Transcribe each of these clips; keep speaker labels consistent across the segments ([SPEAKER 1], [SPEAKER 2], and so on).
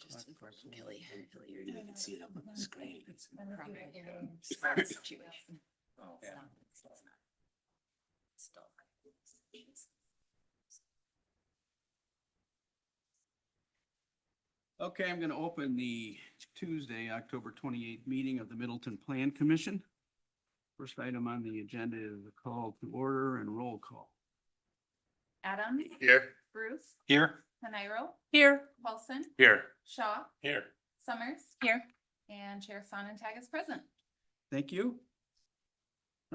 [SPEAKER 1] was just informing Kelly. You can see it up on the screen. It's situation.
[SPEAKER 2] Oh,
[SPEAKER 1] Yeah.
[SPEAKER 2] Okay, I'm going to open the Tuesday, October 28th meeting of the Middleton Plan Commission. First item on the agenda is a call to order and roll call.
[SPEAKER 3] Adam.
[SPEAKER 4] Here.
[SPEAKER 3] Bruce.
[SPEAKER 4] Here.
[SPEAKER 3] Paniro.
[SPEAKER 5] Here.
[SPEAKER 3] Paulson.
[SPEAKER 4] Here.
[SPEAKER 3] Shaw.
[SPEAKER 4] Here.
[SPEAKER 3] Summers.
[SPEAKER 5] Here.
[SPEAKER 3] And Chair Sonntag is present.
[SPEAKER 2] Thank you.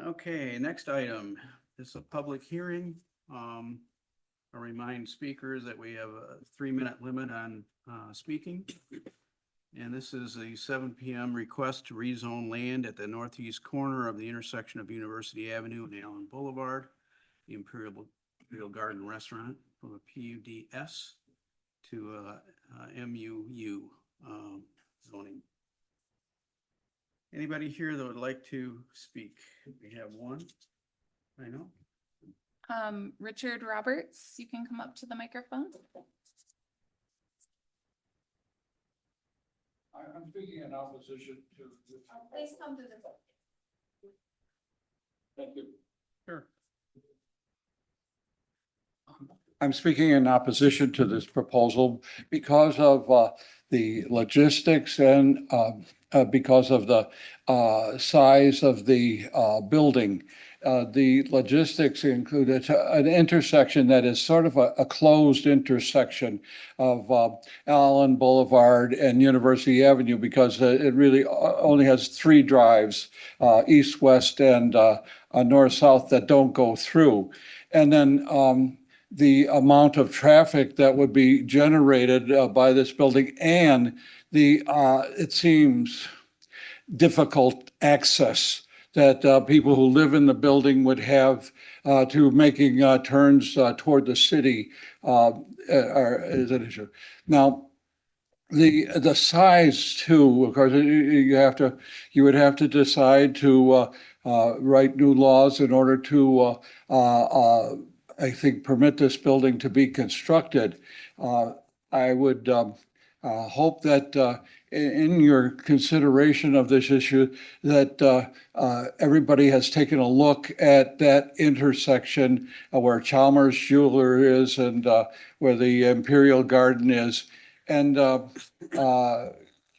[SPEAKER 2] Okay, next item. This is a public hearing. I remind speakers that we have a 3-minute limit on speaking. And this is a 7 p.m. request to rezone land at the northeast corner of the intersection of University Avenue and Allen Boulevard, the Imperial Garden Restaurant, from a PUDS to MUU zoning. Anybody here that would like to speak? We have one. I know.
[SPEAKER 3] Richard Roberts, you can come up to the microphone.
[SPEAKER 4] I'm speaking in opposition to.
[SPEAKER 3] Please come to the.
[SPEAKER 4] Thank you.
[SPEAKER 2] Sure.
[SPEAKER 4] I'm speaking in opposition to this proposal because of the logistics and because of the size of the building. The logistics include an intersection that is sort of a closed intersection of Allen Boulevard and University Avenue because it really only has 3 drives, east, west, and north, south that don't go through. And then the amount of traffic that would be generated by this building and the, it seems, difficult access that people who live in the building would have to making turns toward the city is an issue. Now, the size too, of course, you would have to decide to write new laws in order to I think permit this building to be constructed. I would hope that in your consideration of this issue, that everybody has taken a look at that intersection where Chalmers Jeweler is and where the Imperial Garden is, and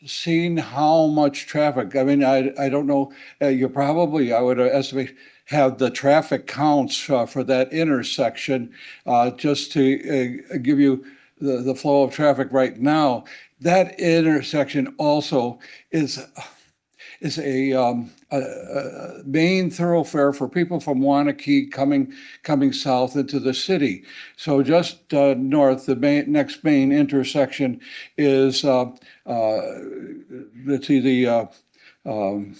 [SPEAKER 4] seen how much traffic. I mean, I don't know, you probably, I would estimate, have the traffic counts for that intersection just to give you the flow of traffic right now. That intersection also is a main thoroughfare for people from Wanakee coming south into the city. So just north, the next main intersection is let's see, the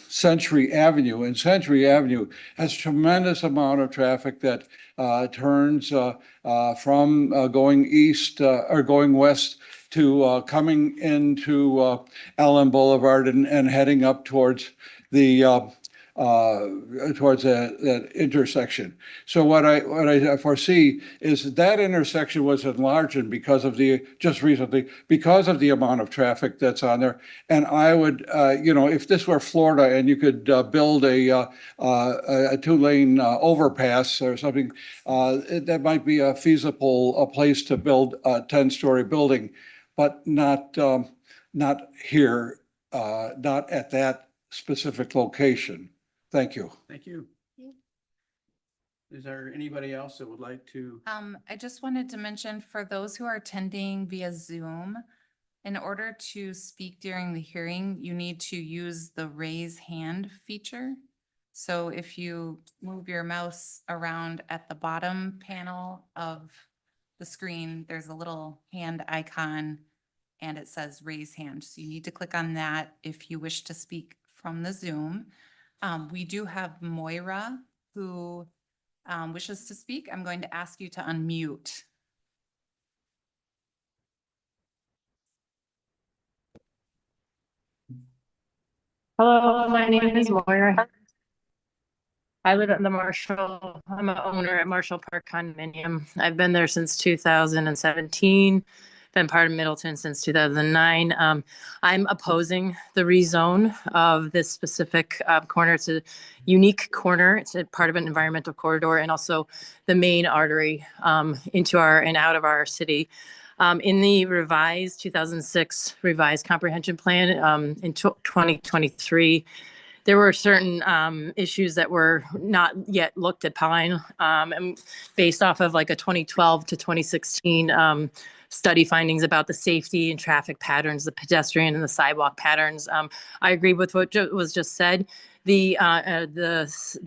[SPEAKER 4] Century Avenue, and Century Avenue has tremendous amount of traffic that turns from going east or going west to coming into Allen Boulevard and heading up towards the that intersection. So what I foresee is that intersection was enlarged because of just recently, because of the amount of traffic that's on there. And I would, if this were Florida and you could build a 2-lane overpass or something, that might be a feasible place to build a 10-story building, but not here, not at that specific location. Thank you.
[SPEAKER 2] Thank you. Is there anybody else that would like to?
[SPEAKER 3] I just wanted to mention for those who are attending via Zoom, in order to speak during the hearing, you need to use the raise hand feature. So if you move your mouse around at the bottom panel of the screen, there's a little hand icon and it says raise hand. So you need to click on that if you wish to speak from the Zoom. We do have Moira who wishes to speak. I'm going to ask you to unmute.
[SPEAKER 5] Hello, my name is Moira. I live at the Marshall, I'm an owner at Marshall Park Condominium. I've been there since 2017. been part of Middleton since 2009. I'm opposing the rezone of this specific corner. It's a unique corner. It's a part of an environmental corridor and also the main artery into our and out of our city. In the revised 2006 revised comprehension plan in 2023, there were certain issues that were not yet looked upon, and based off of like a 2012 to 2016 study findings about the safety and traffic patterns, the pedestrian and the sidewalk patterns. I agree with what was just said. The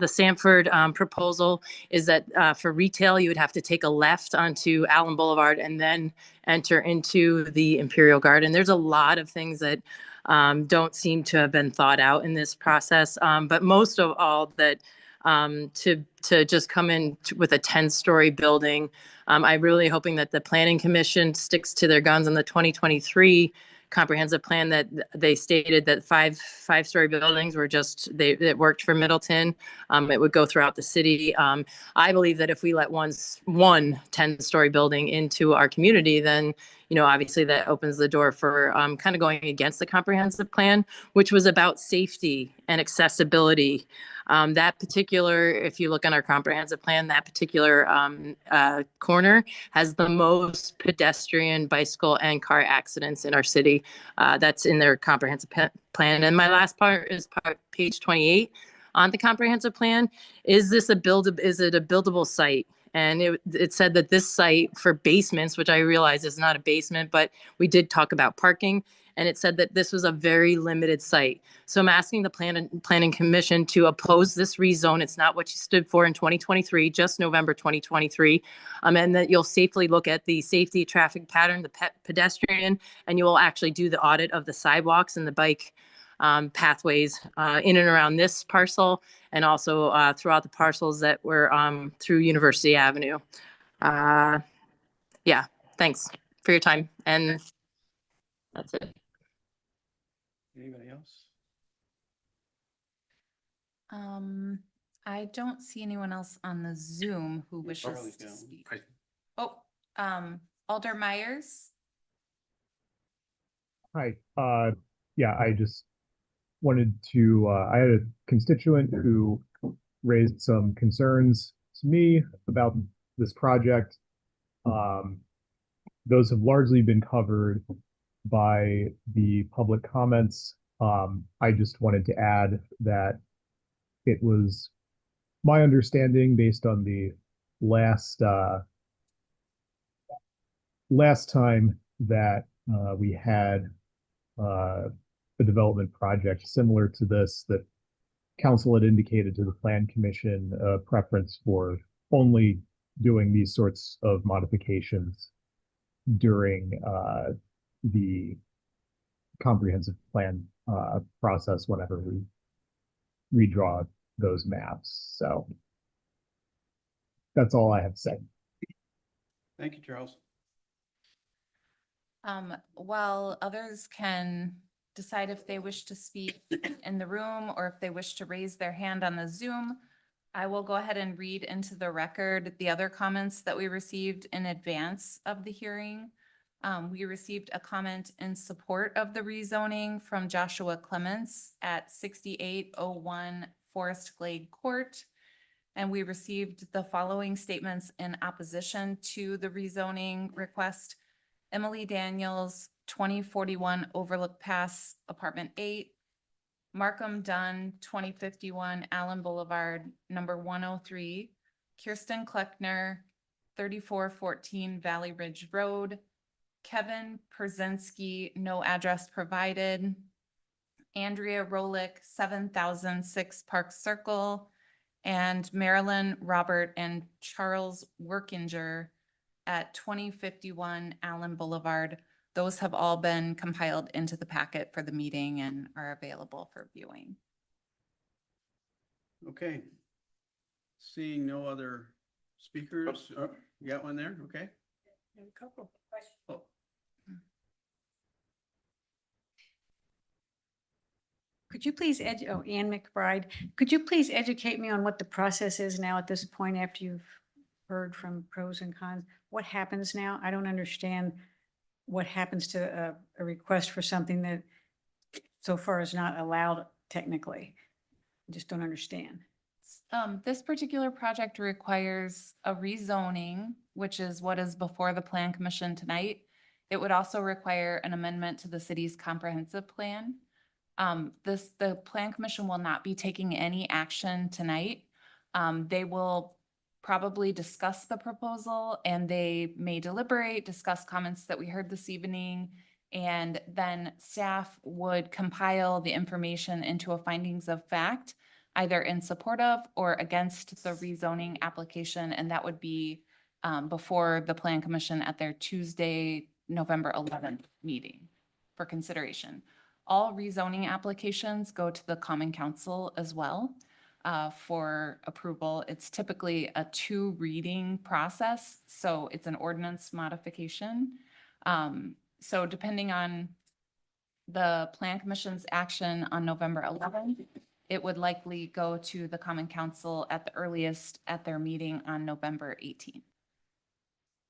[SPEAKER 5] Sanford proposal is that for retail, you would have to take a left onto Allen Boulevard and then enter into the Imperial Garden. There's a lot of things that don't seem to have been thought out in this process. But most of all, that to just come in with a 10-story building, I'm really hoping that the Planning Commission sticks to their guns on the 2023 comprehensive plan that they stated that five-story buildings were just, it worked for Middleton. It would go throughout the city. I believe that if we let one 10-story building into our community, then, you know, obviously that opens the door for kind of going against the comprehensive plan, which was about safety and accessibility. That particular, if you look on our comprehensive plan, that particular corner has the most pedestrian, bicycle, and car accidents in our city. That's in their comprehensive plan. And my last part is page 28 on the comprehensive plan. Is it a buildable site? And it said that this site for basements, which I realize is not a basement, but we did talk about parking. And it said that this was a very limited site. So I'm asking the Planning Commission to oppose this rezone. It's not what you stood for in 2023, just November 2023. And that you'll safely look at the safety traffic pattern, the pedestrian, and you will actually do the audit of the sidewalks and the bike pathways in and around this parcel, and also throughout the parcels that were through University Avenue. Yeah, thanks for your time. And that's it.
[SPEAKER 2] Anybody else?
[SPEAKER 3] I don't see anyone else on the Zoom who wishes
[SPEAKER 2] Charlie's
[SPEAKER 3] to
[SPEAKER 2] got one.
[SPEAKER 3] speak. Oh, Alder Myers.
[SPEAKER 6] Hi, yeah, I just wanted to, I had a constituent who raised some concerns to me about this project. Those have largely been covered by the public comments. I just wanted to add that it was my understanding based on the last time that we had a development project similar to this, that council had indicated to the Plan Commission a preference for only doing these sorts of modifications during the comprehensive plan process whenever we redraw those maps. So that's all I have to say.
[SPEAKER 2] Thank you, Charles.
[SPEAKER 3] While others can decide if they wish to speak in the room or if they wish to raise their hand on the Zoom, I will go ahead and read into the record the other comments that we received in advance of the hearing. We received a comment in support of the rezoning from Joshua Clements at 6801 Forest Glade Court. And we received the following statements in opposition to the rezoning request. Emily Daniels, 2041 Overlook Pass, Apartment 8. Markham Dunn, 2051 Allen Boulevard, number 103. Kirsten Kleckner, 3414 Valley Ridge Road. Kevin Perzinski, no address provided. Andrea Rolick, 7006 Park Circle. And Marilyn, Robert, and Charles Workinger at 2051 Allen Boulevard. Those have all been compiled into the packet for the meeting and are available for viewing.
[SPEAKER 2] Okay. Seeing no other speakers. Oh, you got one there? Okay.
[SPEAKER 7] A couple of questions.
[SPEAKER 2] Oh,
[SPEAKER 7] Could you please Ann McBride, could you please educate me on what the process is now at this point after you've heard from pros and cons? What happens now? I don't understand what happens to a request for something that so far is not allowed technically? I just don't understand.
[SPEAKER 3] This particular project requires a rezoning, which is what is before the Plan Commission tonight. It would also require an amendment to the city's comprehensive plan. The Plan Commission will not be taking any action tonight. They will probably discuss the proposal and they may deliberate, discuss comments that we heard this evening. And then staff would compile the information into a findings of fact, either in support of or against the rezoning application. And that would be before the Plan Commission at their Tuesday, November 11th meeting for consideration. All rezoning applications go to the Common Council as well for approval. It's typically a 2-reading process, so it's an ordinance modification. So depending on the Plan Commission's action on November 11th, it would likely go to the Common Council at the earliest at their meeting on November 18th.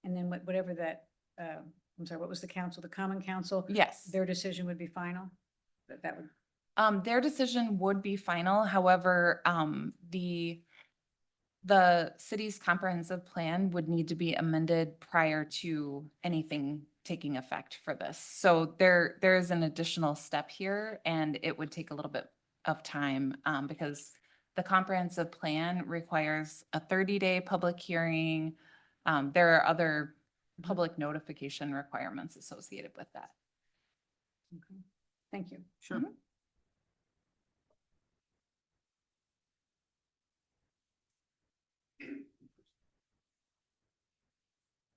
[SPEAKER 7] And then whatever that, I'm sorry, what was the council, the Common Council?
[SPEAKER 3] Yes.
[SPEAKER 7] Their decision would be final? That would,
[SPEAKER 3] Their decision would be final. However, the city's comprehensive plan would need to be amended prior to anything taking effect for this. So there is an additional step here and it would take a little bit of time because the comprehensive plan requires a 30-day public hearing. There are other public notification requirements associated with that.
[SPEAKER 7] okay. Thank you.
[SPEAKER 2] Sure.
[SPEAKER 3] Mhm.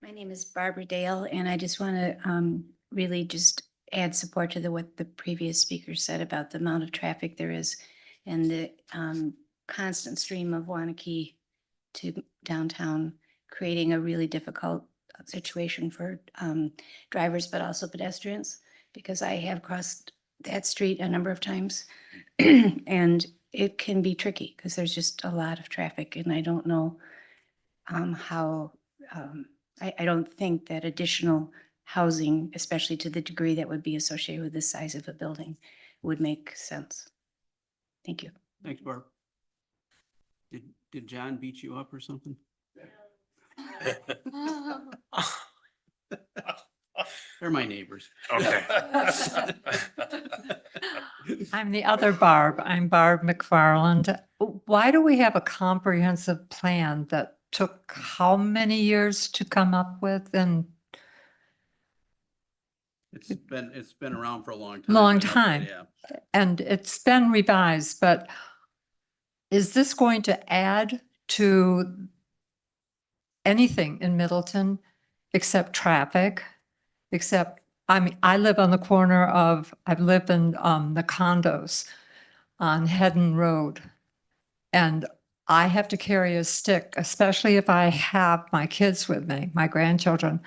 [SPEAKER 8] My name is Barbara Dale, and I just want to really just add support to what the previous speaker said about the amount of traffic there is and the constant stream of Wanakee to downtown, creating a really difficult situation for drivers, but also pedestrians, because I have crossed that street a number of times. And it can be tricky because there's just a lot of traffic, and I don't know how, I don't think that additional housing, especially to the degree that would be associated with the size of a building, would make sense. Thank you.
[SPEAKER 2] Thanks, Barb. Did John beat you up or something? They're my neighbors.
[SPEAKER 1] Okay.
[SPEAKER 9] I'm the other Barb. I'm Barb McFarland. Why do we have a comprehensive plan that took how many years to come up with? And
[SPEAKER 2] It's been around for a long time.
[SPEAKER 9] Long
[SPEAKER 2] Yeah,
[SPEAKER 9] time.
[SPEAKER 2] Yeah.
[SPEAKER 9] and it's been revised, but is this going to add to anything in Middleton except traffic? Except, I mean, I live on the corner of, I've lived in the condos on Hedden Road. And I have to carry a stick, especially if I have my kids with me, my grandchildren.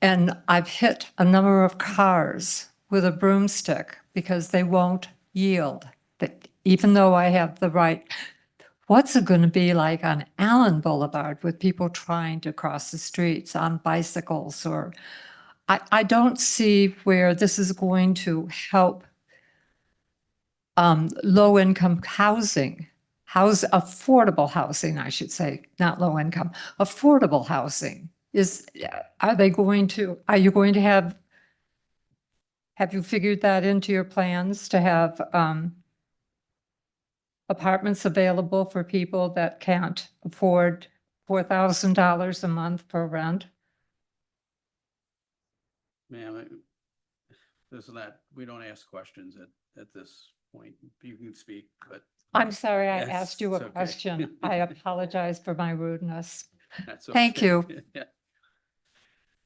[SPEAKER 9] And I've hit a number of cars with a broomstick because they won't yield. Even though I have the right, what's it going to be like on Allen Boulevard with people trying to cross the streets on bicycles? Or I don't see where this is going to help low-income housing. Affordable housing, I should say, not low income, affordable housing are you going to have you figured that into your plans to have apartments available for people that can't afford $4,000 a month for rent?
[SPEAKER 2] Ma'am, this is not, we don't ask questions at this point. You can speak, but
[SPEAKER 9] I'm sorry, I
[SPEAKER 2] Yes,
[SPEAKER 9] asked you a
[SPEAKER 2] it's okay.
[SPEAKER 9] question. I apologize for my rudeness.
[SPEAKER 2] that's
[SPEAKER 9] Thank
[SPEAKER 2] okay.
[SPEAKER 9] you.
[SPEAKER 2] Yeah.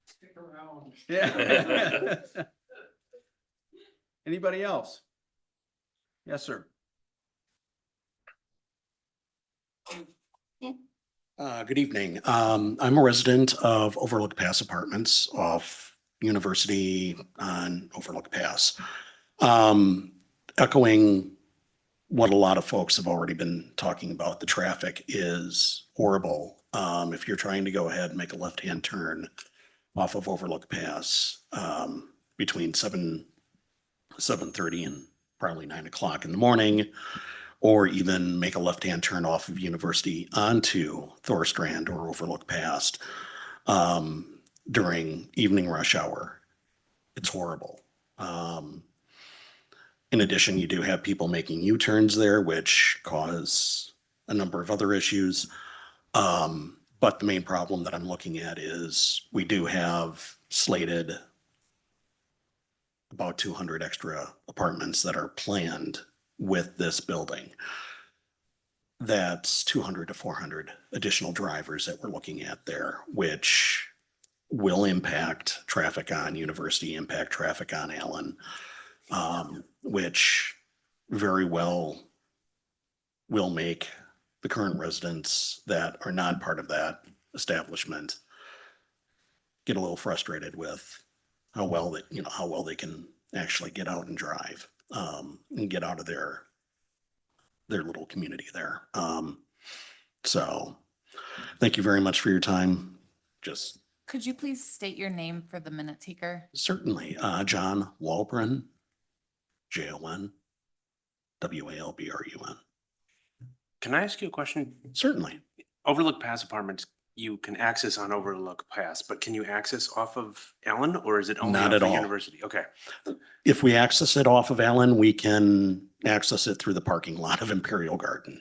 [SPEAKER 4] Stick around.
[SPEAKER 2] Yeah. Anybody else? Yes, sir.
[SPEAKER 10] Good evening. I'm a resident of Overlook Pass Apartments off University on Overlook Pass. Echoing what a lot of folks have already been talking about, the traffic is horrible. If you're trying to go ahead and make a left-hand turn off of Overlook Pass, between 7:30 and probably 9 o'clock in the morning, or even make a left-hand turn off of University onto Thor Strand or Overlook Pass, during evening rush hour. It's horrible. In addition, you do have people making U-turns there, which cause a number of other issues. But the main problem that I'm looking at is we do have slated about 200 extra apartments that are planned with this building. That's 200 to 400 additional drivers that we're looking at there, which will impact traffic on University, impact traffic on Allen, which very well will make the current residents that are not part of that establishment get a little frustrated with how well that, how well they can actually get out and drive, and get out of their little community there. So thank you very much for your time. Just
[SPEAKER 3] Could you please state your name for the minute taker?
[SPEAKER 10] certainly, John Walbrun, JON, WALBRUN.
[SPEAKER 1] Can I ask you a question?
[SPEAKER 10] Certainly.
[SPEAKER 1] Overlook Pass apartments, you can access on Overlook Pass, but can you access off of Allen, or is it only
[SPEAKER 10] Not
[SPEAKER 1] off
[SPEAKER 10] at
[SPEAKER 1] of
[SPEAKER 10] all.
[SPEAKER 1] University? Okay.
[SPEAKER 10] If we access it off of Allen, we can access it through the parking lot of Imperial Garden.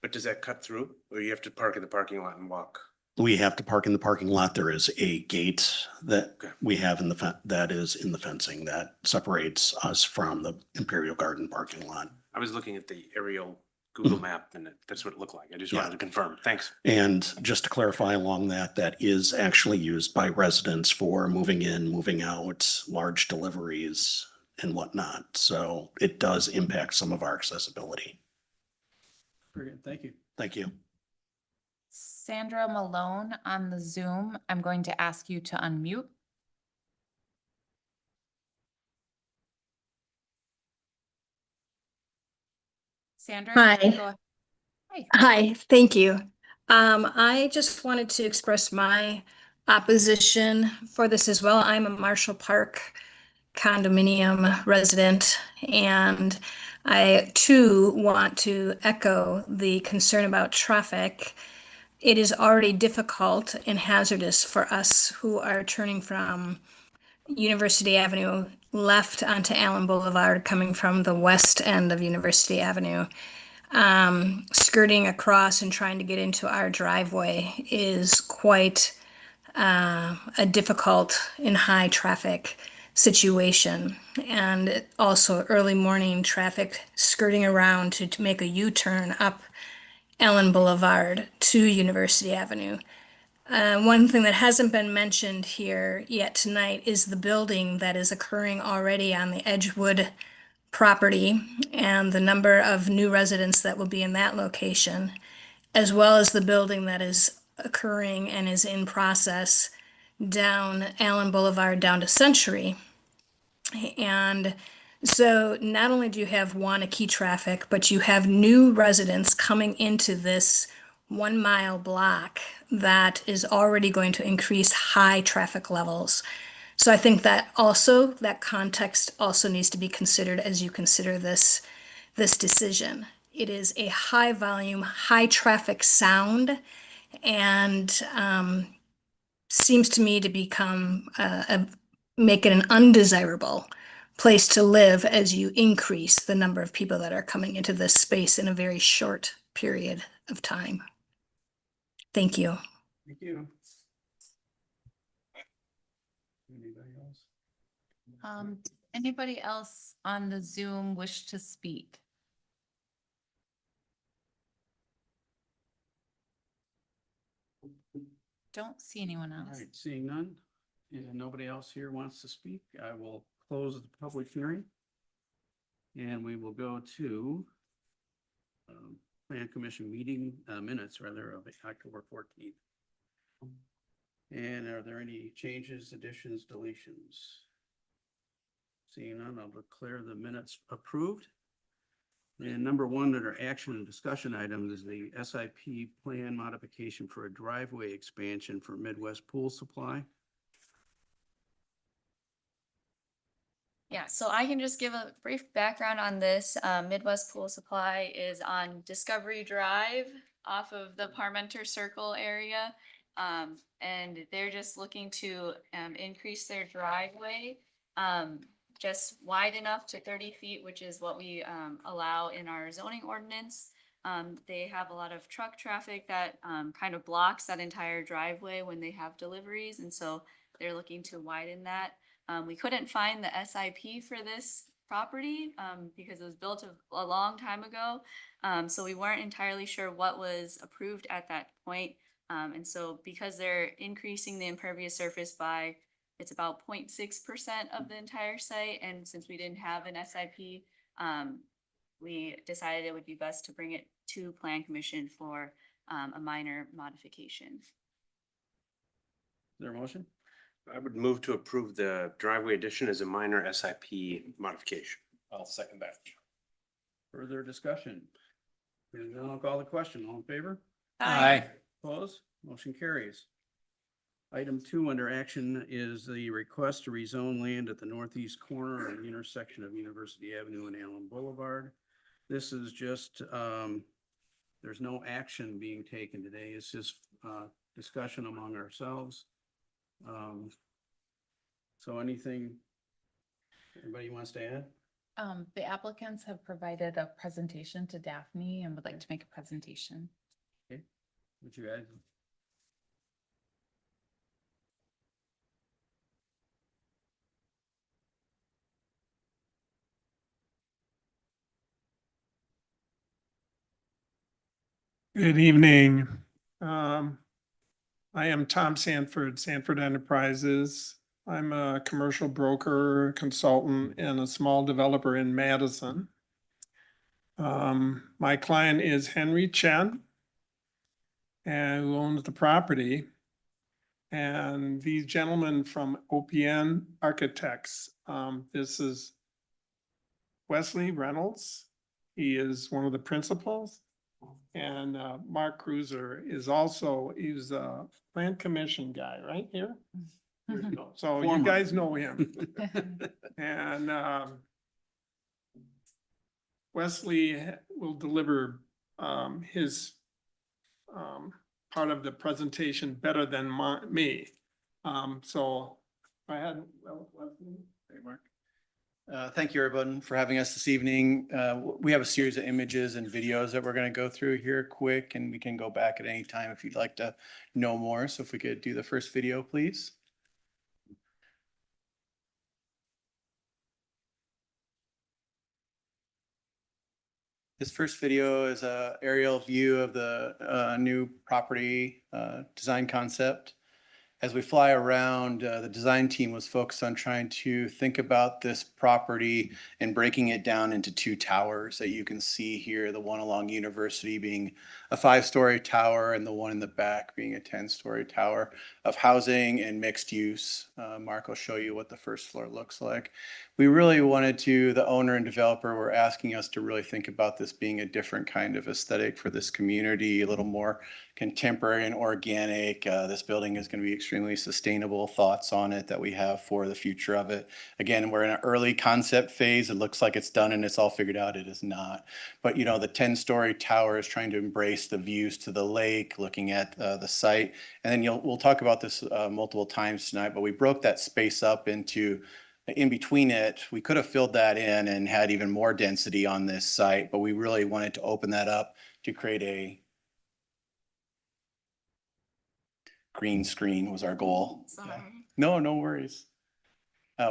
[SPEAKER 1] But does that cut through, or you have to park in the parking lot and walk?
[SPEAKER 10] We have to park in the parking lot. There is a gate that
[SPEAKER 1] Okay.
[SPEAKER 10] we have in the, that is in the fencing that separates us from the Imperial Garden parking lot.
[SPEAKER 1] I was looking at the aerial Google map and that's what it looked like. I just
[SPEAKER 10] Yeah.
[SPEAKER 1] wanted to confirm. Thanks.
[SPEAKER 10] And just to clarify along that, that is actually used by residents for moving in, moving out, large deliveries and whatnot. So it does impact some of our accessibility.
[SPEAKER 2] Very good. Thank you.
[SPEAKER 10] Thank you.
[SPEAKER 3] Sandra Malone on the Zoom. I'm going to ask you to unmute. Sandra?
[SPEAKER 11] Hi.
[SPEAKER 3] Go ahead. Hi.
[SPEAKER 11] Hi, thank you. I just wanted to express my opposition for this as well. I'm a Marshall Park condominium resident, and I too want to echo the concern about traffic. It is already difficult and hazardous for us who are turning from University Avenue left onto Allen Boulevard, coming from the west end of University Avenue. Skirting across and trying to get into our driveway is quite a difficult and high traffic situation. And also early morning traffic skirting around to make a U-turn up Allen Boulevard to University Avenue. One thing that hasn't been mentioned here yet tonight is the building that is occurring already on the Edgewood property and the number of new residents that will be in that location, as well as the building that is occurring and is in process down Allen Boulevard down to Century. And so not only do you have Wanakee traffic, but you have new residents coming into this 1 mile block that is already going to increase high traffic levels. So I think that also, that context also needs to be considered as you consider this decision. It is a high volume, high traffic sound, and seems to me to become make it an undesirable place to live as you increase the number of people that are coming into this space in a very short period of time. Thank you.
[SPEAKER 2] Thank you. Anybody else?
[SPEAKER 3] Anybody else on the Zoom wish to speak? Don't see anyone
[SPEAKER 2] All
[SPEAKER 3] else.
[SPEAKER 2] right, seeing none, and nobody else here wants to speak, I will close the public hearing. And we will go to Plan Commission meeting minutes, rather, of October 14th. And are there any changes, additions, deletions? Seeing none, I'll declare the minutes approved. And number one under action and discussion items is the SIP plan modification for a driveway expansion for Midwest Pool Supply.
[SPEAKER 12] Yeah, so I can just give a brief background on this. Midwest Pool Supply is on Discovery Drive off of the Parmenter Circle area. And they're just looking to increase their driveway just wide enough to 30 feet, which is what we allow in our zoning ordinance. They have a lot of truck traffic that kind of blocks that entire driveway when they have deliveries, and so they're looking to widen that. We couldn't find the SIP for this property because it was built a long time ago. So we weren't entirely sure what was approved at that point. And so because they're increasing the impervious surface by, it's about 0.6% of the entire site. And since we didn't have an SIP, we decided it would be best to bring it to Plan Commission for a minor modification.
[SPEAKER 2] Is there a motion?
[SPEAKER 1] I would move to approve the driveway addition as a minor SIP modification.
[SPEAKER 10] I'll second that.
[SPEAKER 2] Further discussion? Hearing none, I'll call the question. All in favor?
[SPEAKER 12] Aye.
[SPEAKER 2] Opposed? Motion carries. Item 2 under action is the request to rezone land at the northeast corner of the intersection of University Avenue and Allen Boulevard. This is just, there's no action being taken today. It's just discussion among ourselves. So anything anybody wants to add?
[SPEAKER 3] The applicants have provided a presentation to Daphne and would like to make a presentation.
[SPEAKER 2] Okay, would you guys?
[SPEAKER 13] Good evening. I am Tom Sanford, Sanford Enterprises. I'm a commercial broker, consultant, and a small developer in Madison. My client is Henry Chen, and who owns the property. And these gentlemen from OPN Architects, this is Wesley Reynolds. He is one of the principals. And Mark Cruiser is also, he's a Plan Commission guy right here. So you guys know him. And Wesley will deliver his part of the presentation better than me. So I had, Wesley.
[SPEAKER 14] Hey, Mark. Thank you, everyone, for having us this evening. We have a series of images and videos that we're going to go through here quick, and we can go back at any time if you'd like to know more. So if we could do the first video, please. This first video is an aerial view of the new property design concept. As we fly around, the design team was focused on trying to think about this property and breaking it down into 2 towers that you can see here, the one along University being a 5-story tower and the one in the back being a 10-story tower of housing and mixed use. Mark will show you what the first floor looks like. We really wanted to, the owner and developer were asking us to really think about this being a different kind of aesthetic for this community, a little more contemporary and organic. This building is going to be extremely sustainable. Thoughts on it that we have for the future of it. Again, we're in an early concept phase. It looks like it's done and it's all figured out. It is not. But you know, the 10-story tower is trying to embrace the views to the lake, looking at the site. And then we'll talk about this multiple times tonight, but we broke that space up into in between it. We could have filled that in and had even more density on this site, but we really wanted to open that up to create a green screen was our goal.
[SPEAKER 12] Sorry.
[SPEAKER 14] No worries.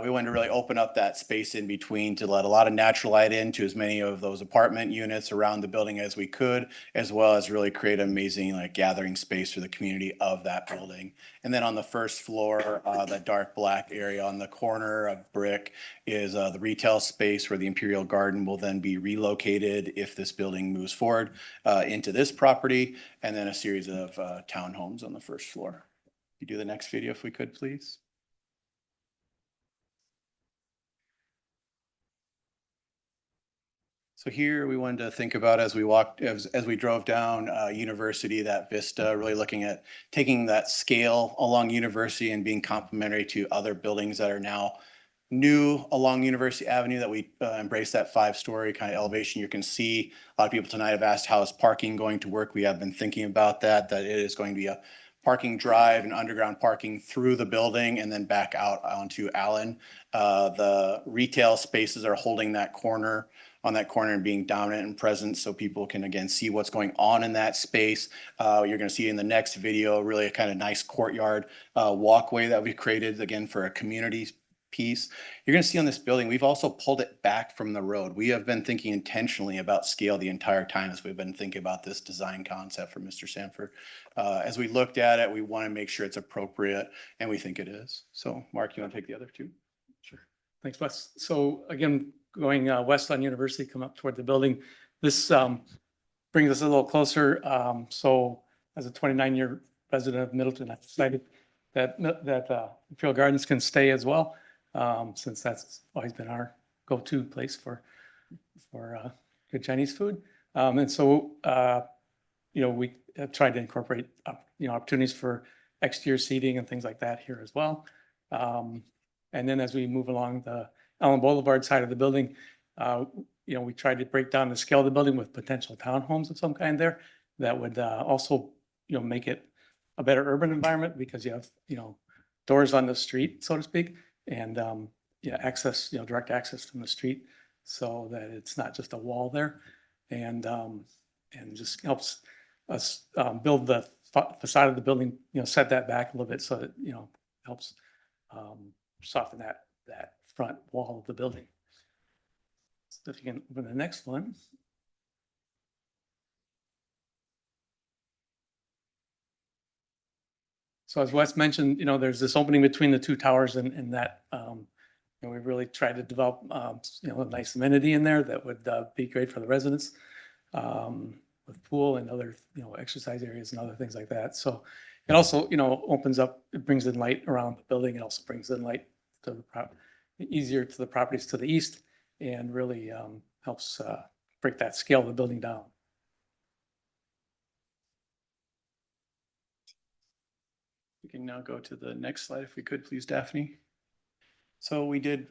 [SPEAKER 14] We wanted to really open up that space in between to let a lot of natural light into as many of those apartment units around the building as we could, as well as really create an amazing gathering space for the community of that building. And then on the first floor, that dark black area on the corner of brick is the retail space where the Imperial Garden will then be relocated if this building moves forward into this property, and then a series of townhomes on the first floor. You do the next video if we could, please. So here we wanted to think about as we walked, as we drove down University, that vista, really looking at taking that scale along University and being complementary to other buildings that are now new along University Avenue that we embrace that 5-story kind of elevation. You can see a lot of people tonight have asked, how is parking going to work? We have been thinking about that it is going to be a parking drive and underground parking through the building and then back out onto Allen. The retail spaces are holding that corner on that corner and being dominant and present so people can again see what's going on in that space. You're going to see in the next video really a kind of nice courtyard walkway that we created again for a community piece. You're going to see on this building, we've also pulled it back from the road. We have been thinking intentionally about scale the entire time as we've been thinking about this design concept for Mr. Sanford. As we looked at it, we want to make sure it's appropriate, and we think it is. So Mark, you want to take the other two?
[SPEAKER 15] Sure. Thanks, Wes. So again, going west on University, come up toward the building. This brings us a little closer. So as a 29-year resident of Middleton, I decided that Imperial Gardens can stay as well, since that's always been our go-to place for good Chinese food. And so, we have tried to incorporate, opportunities for exterior seating and things like that here as well. And then as we move along the Allen Boulevard side of the building, we tried to break down the scale of the building with potential townhomes of some kind there that would also, make it a better urban environment because you have, doors on the street, so to speak, and access, direct access from the street so that it's not just a wall there. And just helps us build the facade of the building, set that back a little bit so that, helps soften that front wall of the building. So if you can open the next one. So as Wes mentioned, there's this opening between the two towers and that, we really tried to develop, a nice amenity in there that would be great for the residents, with pool and other, exercise areas and other things like that. So it also, opens up, it brings in light around the building. It also brings in light to easier to the properties to the east and really helps break that scale of the building down.
[SPEAKER 14] We can now go to the next slide if we could, please, Daphne. So we did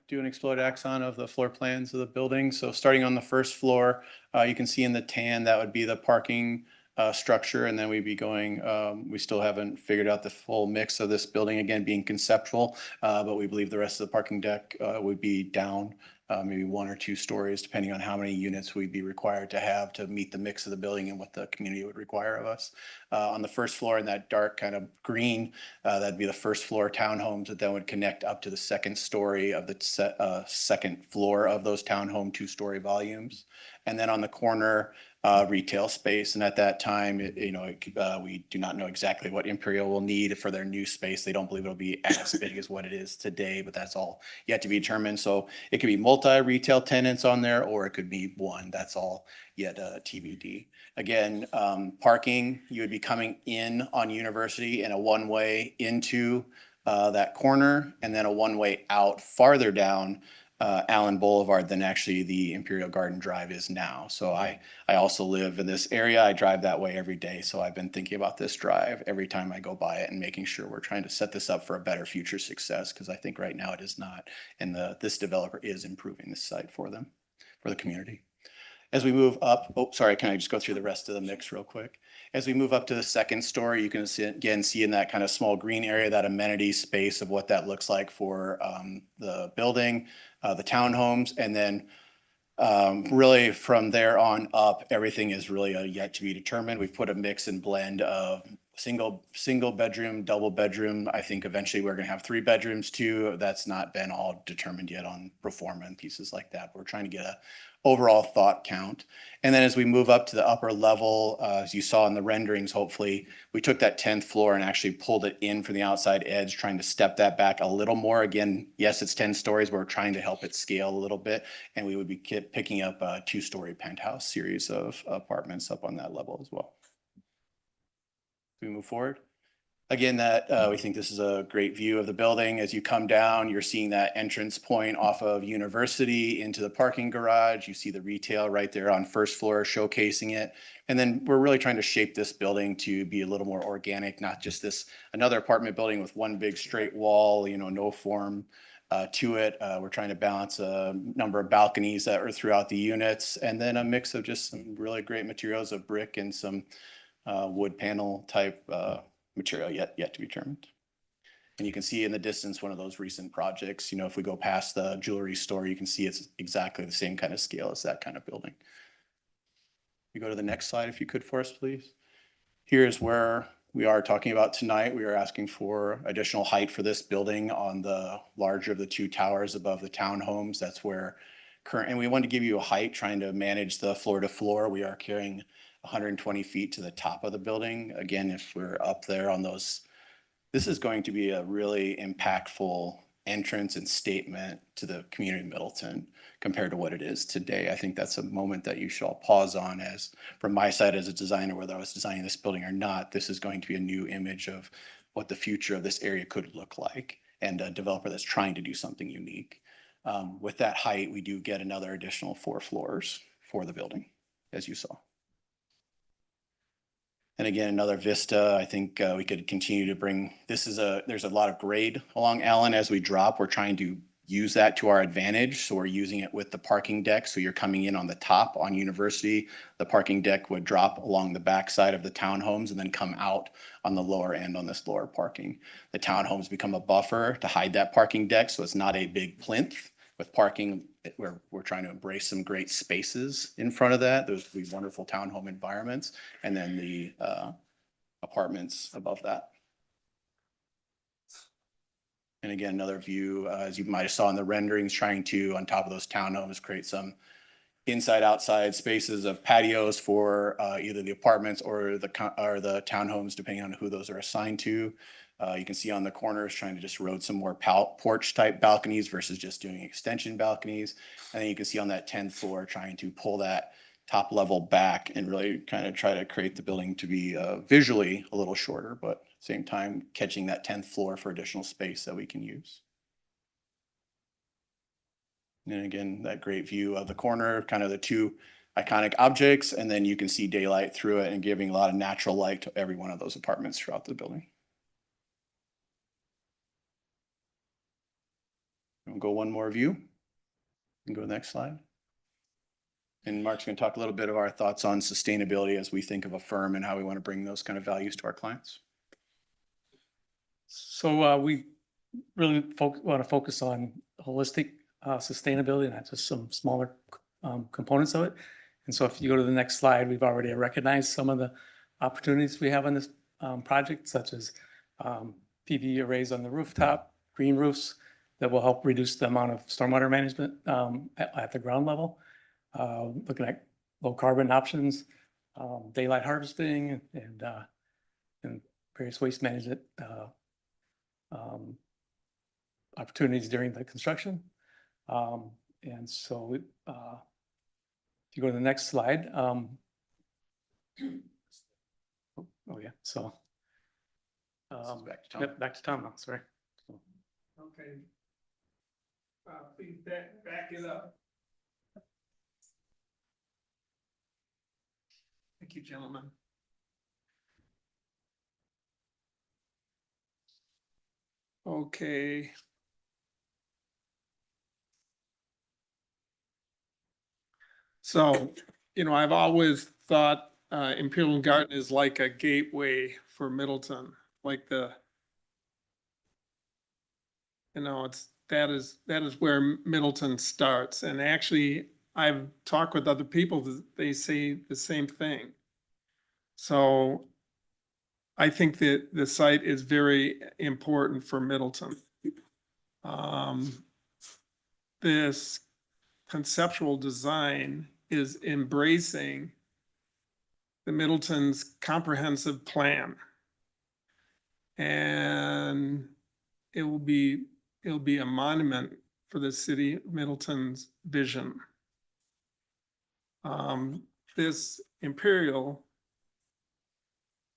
[SPEAKER 14] do an exploded axon of the floor plans of the building. So starting on the first floor, you can see in the tan, that would be the parking structure. And then we'd be going, we still haven't figured out the full mix of this building, again, being conceptual, but we believe the rest of the parking deck would be down maybe 1 or 2 stories, depending on how many units we'd be required to have to meet the mix of the building and what the community would require of us. On the first floor in that dark kind of green, that'd be the first floor townhomes that then would connect up to the second story of the second floor of those townhome 2-story volumes. And then on the corner, retail space. And at that time, we do not know exactly what Imperial will need for their new space. They don't believe it'll be as big as what it is today, but that's all yet to be determined. So it could be multi-retail tenants on there, or it could be one. That's all yet TBD. Again, parking, you would be coming in on University and a one-way into that corner, and then a one-way out farther down Allen Boulevard than actually the Imperial Garden Drive is now. So I also live in this area. I drive that way every day. So I've been thinking about this drive every time I go by it and making sure we're trying to set this up for a better future success, because I think right now it is not. And this developer is improving this site for them, for the community. As we move up, can I just go through the rest of the mix real quick? As we move up to the second story, you can see in that kind of small green area, that amenity space of what that looks like for the building, the townhomes, and then really from there on up, everything is really yet to be determined. We've put a mix and blend of single bedroom, double bedroom. I think eventually we're going to have 3 bedrooms too. That's not been all determined yet on pro forma and pieces like that. We're trying to get a overall thought count. And then as we move up to the upper level, as you saw in the renderings, hopefully, we took that 10th floor and actually pulled it in from the outside edge, trying to step that back a little more. Again, yes, it's 10 stories, but we're trying to help it scale a little bit. And we would be picking up a 2-story penthouse series of apartments up on that level as well. We move forward. Again, we think this is a great view of the building. As you come down, you're seeing that entrance point off of University into the parking garage. You see the retail right there on first floor showcasing it. And then we're really trying to shape this building to be a little more organic, not just another apartment building with one big straight wall, no form to it. We're trying to balance a number of balconies that are throughout the units, and then a mix of just some really great materials of brick and some wood panel type material yet to be determined. And you can see in the distance one of those recent projects. You know, if we go past the jewelry store, you can see it's exactly the same kind of scale as that kind of building. You go to the next slide if you could for us, please. Here's where we are talking about tonight. We are asking for additional height for this building on the larger of the two towers above the townhomes. That's where and we want to give you a height, trying to manage the floor to floor. We are carrying 120 feet to the top of the building. Again, if we're up there on those, this is going to be a really impactful entrance and statement to the community of Middleton compared to what it is today. I think that's a moment that you should all pause on, as from my side as a designer, whether I was designing this building or not, this is going to be a new image of what the future of this area could look like, and a developer that's trying to do something unique. With that height, we do get another additional 4 floors for the building, as you saw. And again, another vista. I think we could continue to bring, there's a lot of grade along Allen as we drop. We're trying to use that to our advantage. So we're using it with the parking deck. So you're coming in on the top on University. The parking deck would drop along the backside of the townhomes and then come out on the lower end on this lower parking. The townhomes become a buffer to hide that parking deck. So it's not a big plinth with parking. We're trying to embrace some great spaces in front of that. These wonderful townhome environments, and then the apartments above that. And again, another view, as you might have saw in the renderings, trying to, on top of those townhomes, create some inside outside spaces of patios for either the apartments or the townhomes, depending on who those are assigned to. You can see on the corners trying to just road some more porch type balconies versus just doing extension balconies. And then you can see on that 10th floor trying to pull that top level back and really kind of try to create the building to be visually a little shorter, but at the same time catching that 10th floor for additional space that we can use. And again, that great view of the corner, kind of the two iconic objects, and then you can see daylight through it and giving a lot of natural light to every one of those apartments throughout the building. We'll go one more view and go to the next slide. And Mark's going to talk a little bit of our thoughts on sustainability as we think of a firm and how we want to bring those kind of values to our clients.
[SPEAKER 15] So we really want to focus on holistic sustainability, not just some smaller components of it. And so if you go to the next slide, we've already recognized some of the opportunities we have on this project, such as PV arrays on the rooftop, green roofs that will help reduce the amount of stormwater management at the ground level. Looking at low carbon options, daylight harvesting, and various waste management opportunities during the construction. And so if you go to the next slide, oh yeah, so
[SPEAKER 14] back to Tom.
[SPEAKER 15] Yep, back to Tom now, sorry.
[SPEAKER 13] Okay. Please back it up. Thank you, gentlemen. Okay. So, you know, I've always thought Imperial Garden is like a gateway for Middleton, like that is where Middleton starts. And actually, I've talked with other people that they say the same thing. So I think that the site is very important for Middleton. This conceptual design is embracing the Middleton's comprehensive plan. And it will be a monument for the city of Middleton's vision. This Imperial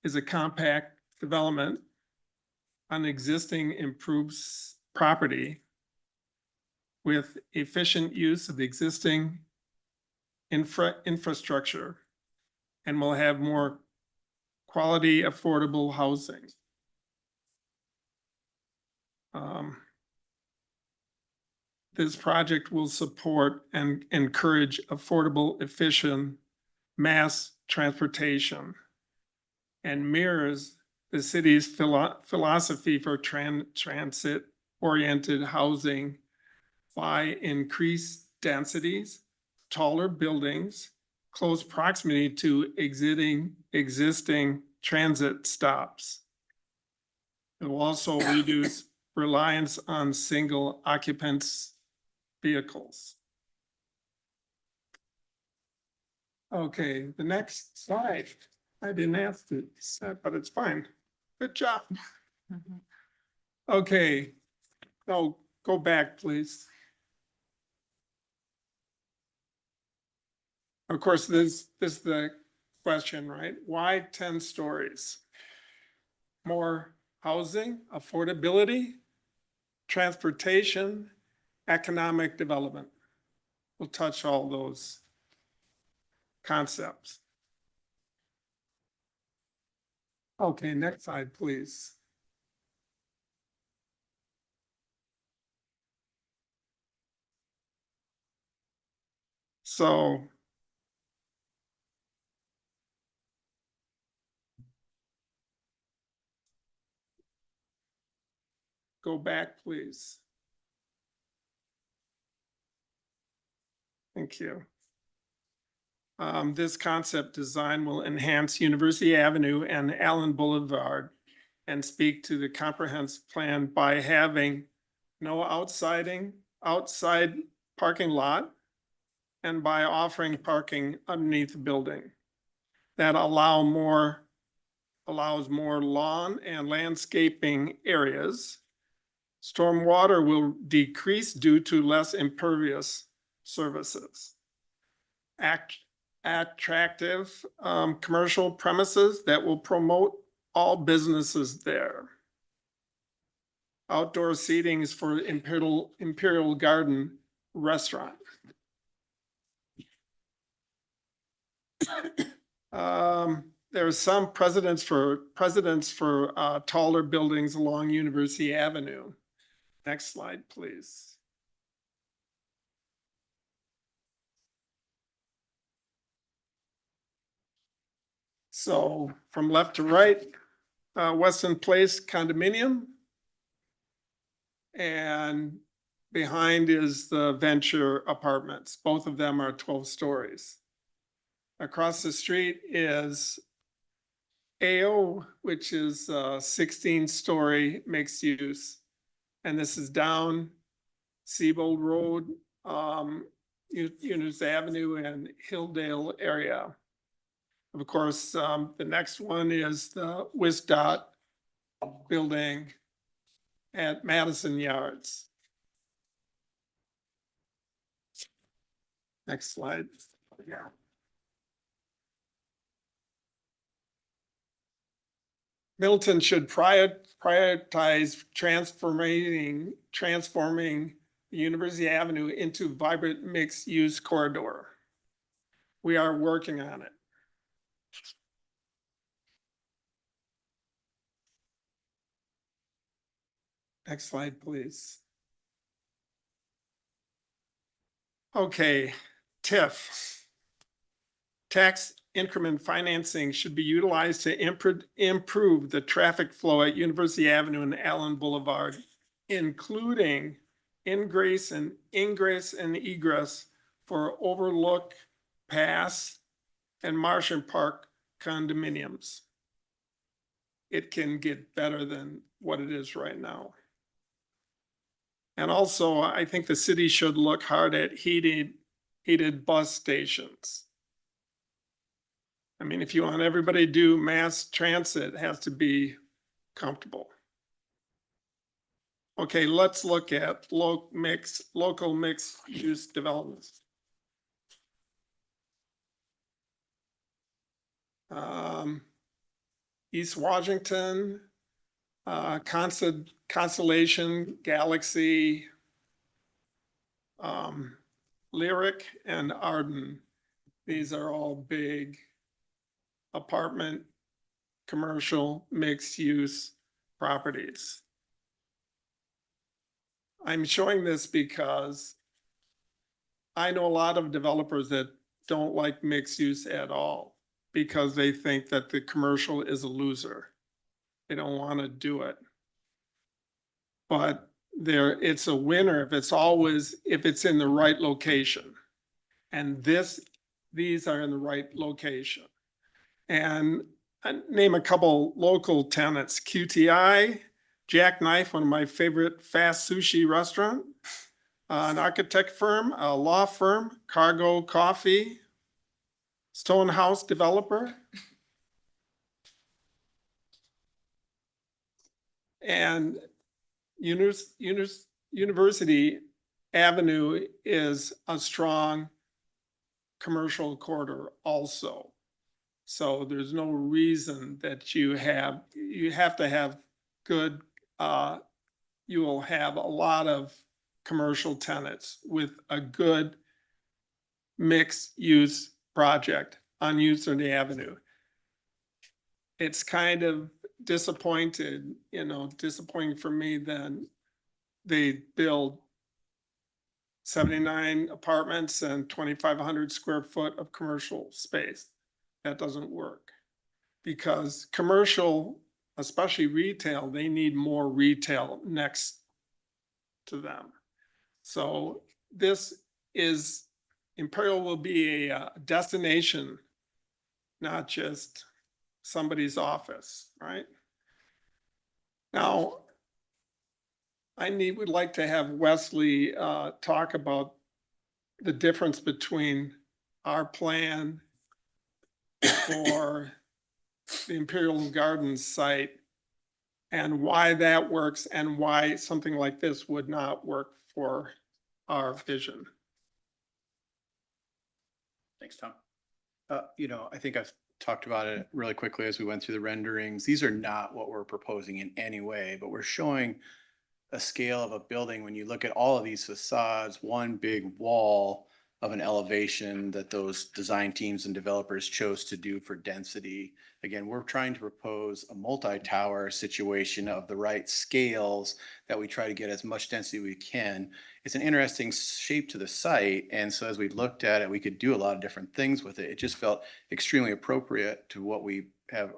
[SPEAKER 13] is a compact development on existing improved property with efficient use of existing infrastructure, and will have more quality, affordable housing. this project will support and encourage affordable, efficient mass transportation and mirrors the city's philosophy for transit-oriented housing by increased densities, taller buildings, close proximity to existing transit stops. It will also reduce reliance on single occupants vehicles. Okay, the next slide. I didn't ask to set, but it's fine. Good job. Okay, no, go back, please. Of course, this is the question, right? Why 10 stories? More housing, affordability, transportation, economic development. We'll touch all those concepts. Okay, next slide, please. So go back, please. Thank you. This concept design will enhance University Avenue and Allen Boulevard and speak to the comprehensive plan by having no outside parking lot and by offering parking underneath the building that allows more lawn and landscaping areas. Stormwater will decrease due to less impervious surfaces. Attractive commercial premises that will promote all businesses there. Outdoor seatings for Imperial Garden restaurant. There are some precedents for taller buildings along University Avenue. Next slide, please. So from left to right, Weston Place condominium. And behind is the Venture Apartments. Both of them are 12 stories. Across the street is AO, which is 16-story mixed use. And this is down Siebold Road, Eunice Avenue and Hilldale area. Of course, the next one is the WisDOT building at Madison Yards. Next slide. Yeah. Middleton should prioritize transforming University Avenue into vibrant mixed-use corridor. We are working on it. Next slide, please. Okay, TIF. Tax increment financing should be utilized to improve the traffic flow at University Avenue and Allen Boulevard, including ingress and egress for Overlook, Pass, and Martian Park condominiums. It can get better than what it is right now. And also, I think the city should look hard at heated bus stations. I mean, if you want everybody to do mass transit, it has to be comfortable. Okay, let's look at local mixed use developments. East Washington, Constellation, Galaxy, Lyric, and Arden. These are all big apartment, commercial, mixed use properties. I'm showing this because I know a lot of developers that don't like mixed use at all because they think that the commercial is a loser. They don't want to do it. But it's a winner if it's in the right location. And these are in the right location. And I name a couple local tenants: QTI, Jackknife, one of my favorite fast sushi restaurant, an architect firm, a law firm, Cargo Coffee, Stonehouse developer. And University Avenue is a strong commercial corridor also. So there's no reason that you have to have good, you will have a lot of commercial tenants with a good mixed use project on University Avenue. It's kind of disappointing for me then they build 79 apartments and 2,500 square foot of commercial space. That doesn't work because commercial, especially retail, they need more retail next to them. So Imperial will be a destination, not just somebody's office, right? Now, would like to have Wesley talk about the difference between our plan for the Imperial Gardens site and why that works and why something like this would not work for our vision.
[SPEAKER 14] Thanks, Tom. I think I've talked about it really quickly as we went through the renderings. These are not what we're proposing in any way, but we're showing a scale of a building. When you look at all of these facades, one big wall of an elevation that those design teams and developers chose to do for density. Again, we're trying to propose a multi-tower situation of the right scales that we try to get as much density we can. It's an interesting shape to the site. And so as we looked at it, we could do a lot of different things with it. It just felt extremely appropriate to what we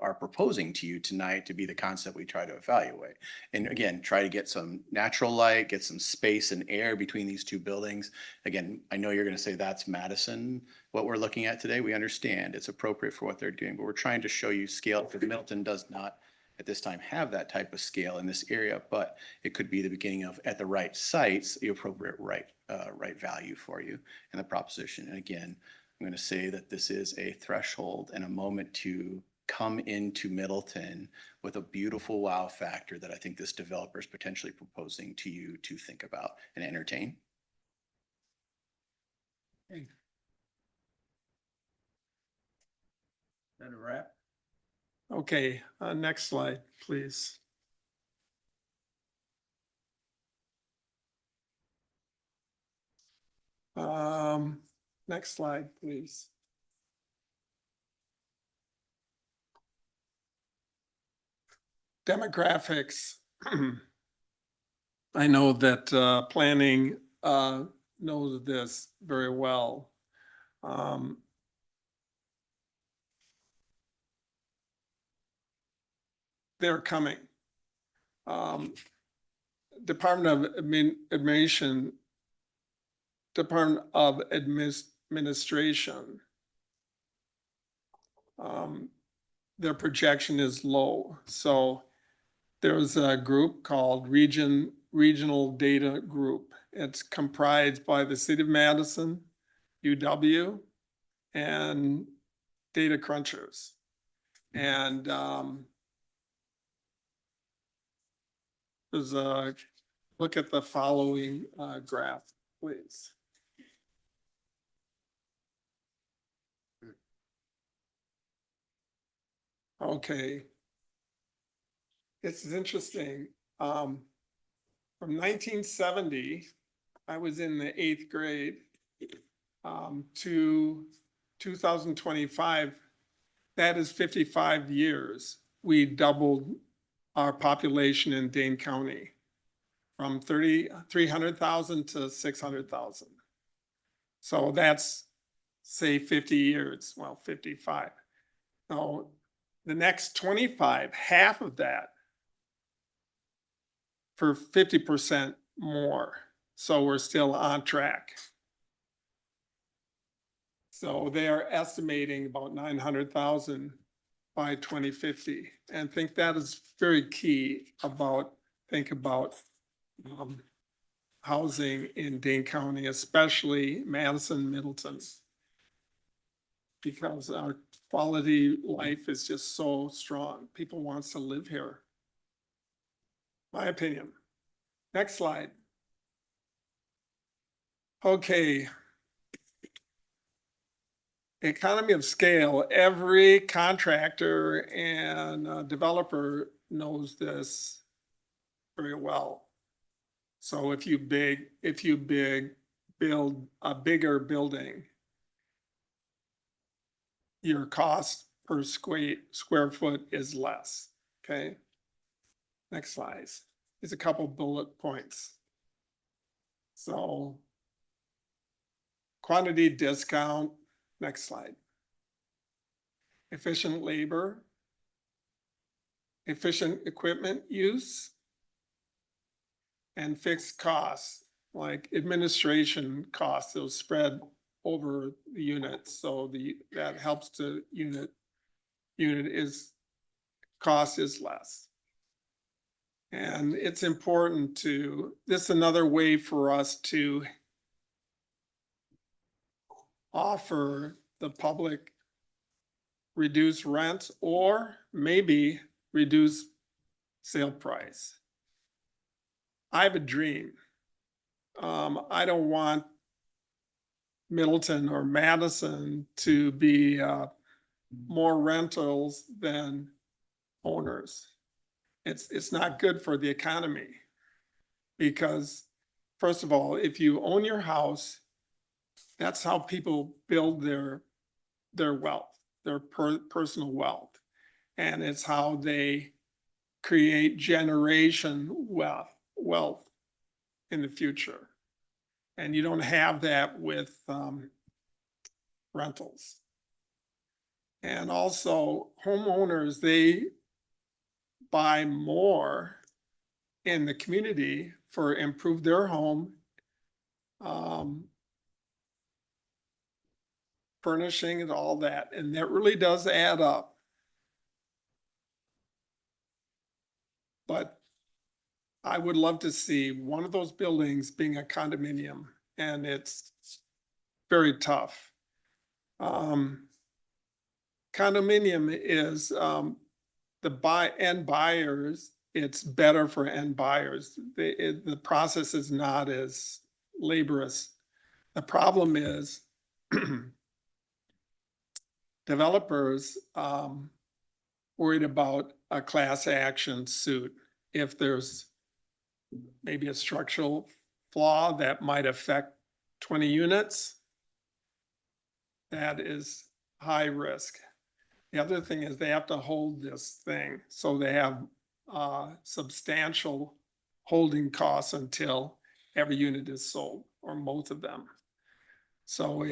[SPEAKER 14] are proposing to you tonight to be the concept we try to evaluate. And again, try to get some natural light, get some space and air between these two buildings. Again, I know you're going to say that's Madison, what we're looking at today. We understand it's appropriate for what they're doing, but we're trying to show you scale because Middleton does not at this time have that type of scale in this area, but it could be the beginning of, at the right sites, the appropriate right value for you and the proposition. And again, I'm going to say that this is a threshold and a moment to come into Middleton with a beautiful wow factor that I think this developer is potentially proposing to you to think about and entertain.
[SPEAKER 2] Okay. Is that a wrap?
[SPEAKER 13] Okay, next slide, please. Next slide, please. Demographics. I know that planning knows this very well. They're coming. Department of Administration. Their projection is low. So there's a group called Regional Data Group. It's comprised by the City of Madison, UW, and data crunchers. And there's a look at the following graph, please. Okay. It's interesting. From 1970, I was in the 8th grade, to 2025, that is 55 years. We doubled our population in Dane County. from 300,000 to 600,000. So that's, say, 50 years, well, 55. Now, the next 25, half of that for 50% more. So we're still on track. So they are estimating about 900,000 by 2050. And think that is very key about, think about housing in Dane County, especially Madison, Middleton. Because our quality life is just so strong. People wants to live here. My opinion. Next slide. Okay. Economy of scale. Every contractor and developer knows this very well. So if you build a bigger building, your cost per square foot is less. Okay. Next slide. Here's a couple bullet points. So quantity discount. Next slide. Efficient labor, efficient equipment use, and fixed costs like administration costs, those spread over the units. So that helps the unit is cost is less. And it's important to, this is another way for us to offer the public reduce rent or maybe reduce sale price. I have a dream. I don't want Middleton or Madison to be more rentals than owners. It's not good for the economy because, first of all, if you own your house, that's how people build their wealth, their personal wealth. And it's how they create generation wealth in the future. And you don't have that with rentals. And also homeowners, they buy more in the community for improve their home, furnishing and all that. And that really does add up. But I would love to see one of those buildings being a condominium, and it's very tough. Condominium is the end buyers, it's better for end buyers. The process is not as laborious. The problem is developers worried about a class action suit if there's maybe a structural flaw that might affect 20 units. That is high risk. The other thing is they have to hold this thing. So they have substantial holding costs until every unit is sold or most of them. So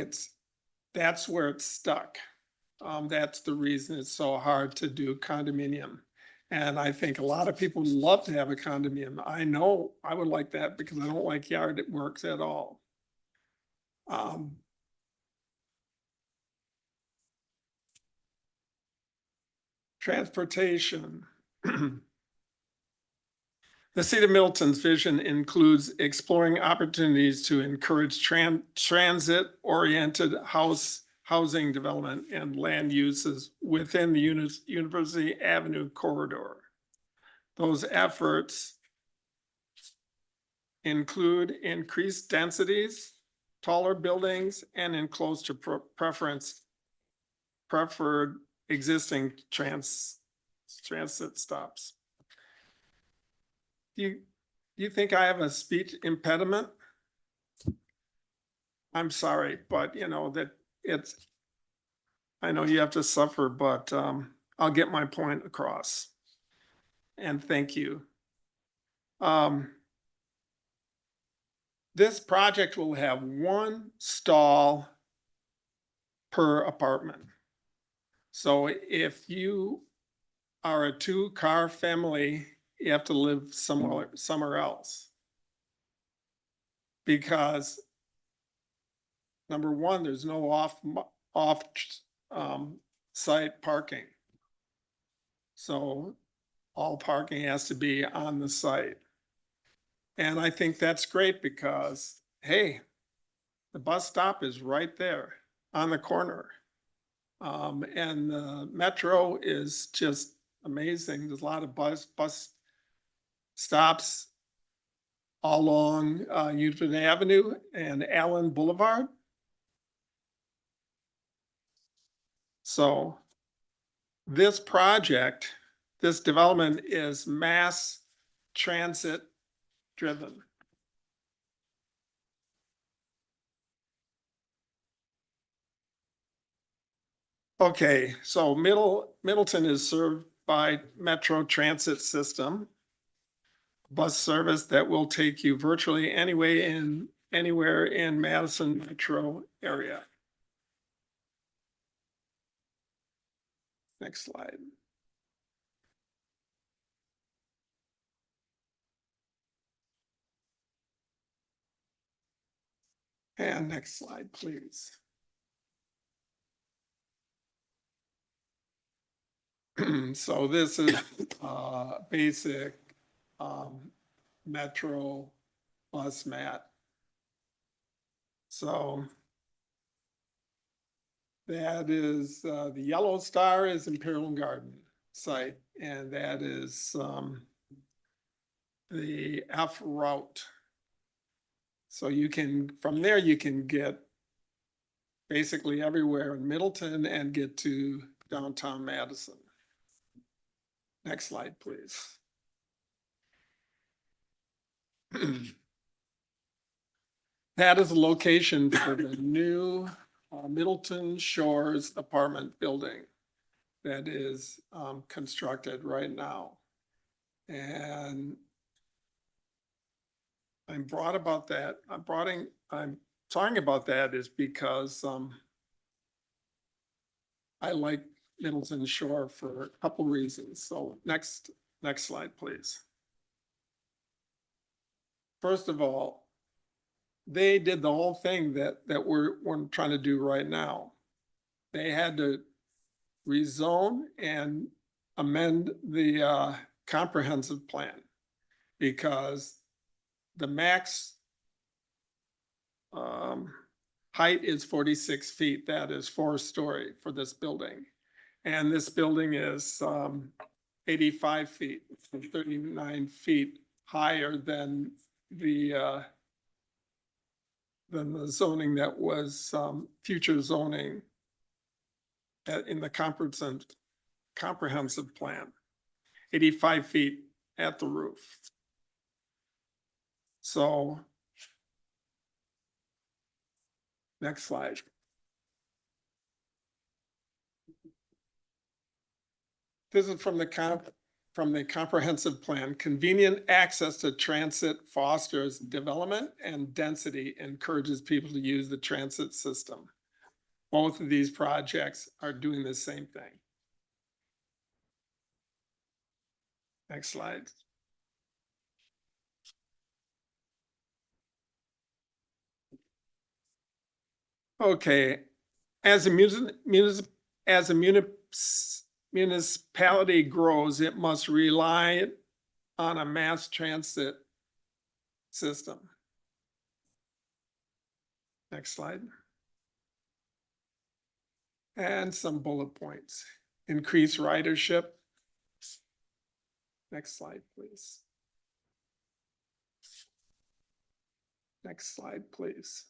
[SPEAKER 13] that's where it's stuck. That's the reason it's so hard to do condominium. And I think a lot of people would love to have a condominium. I know I would like that because I don't like yard works at all. Transportation. The City of Middleton's vision includes exploring opportunities to encourage transit-oriented housing development and land uses within the University Avenue corridor. Those efforts include increased densities, taller buildings, and enclosed to preferred existing transit stops. Do you think I have a speech impediment? I'm sorry, but you know that I know you have to suffer, but I'll get my point across. And thank you. this project will have one stall per apartment. So if you are a two-car family, you have to live somewhere else. Because number one, there's no site parking. So all parking has to be on the site. And I think that's great because, hey, the bus stop is right there on the corner. And the metro is just amazing. There's a lot of bus stops all along Middleton Avenue and Allen Boulevard. So this project, this development is mass transit driven. Okay, so Middleton is served by Metro Transit System, bus service that will take you virtually anywhere in Madison metro area. Next slide. And next slide, please. So this is basic metro bus mat. So that is the yellow star is Imperial Garden site, and that is the F route. So you can, from there, you can get basically everywhere in Middleton and get to downtown Madison. Next slide, please. That is a location for the new Middleton Shores apartment building that is constructed right now. And I'm talking about that is because I like Middleton Shore for a couple reasons. So next slide, please. First of all, they did the whole thing that we're trying to do right now. They had to rezone and amend the comprehensive plan because the max height is 46 feet. That is 4-story for this building. And this building is 85 feet, 39 feet higher than the zoning that was future zoning in the comprehensive plan, 85 feet at the roof. So next slide. This is from the comprehensive plan. Convenient access to transit fosters development and density encourages people to use the transit system. Both of these projects are doing the same thing. Next slide. Okay, as a municipality grows, it must rely on a mass transit system. Next slide. And some bullet points. Increase ridership. Next slide, please. Next slide, please.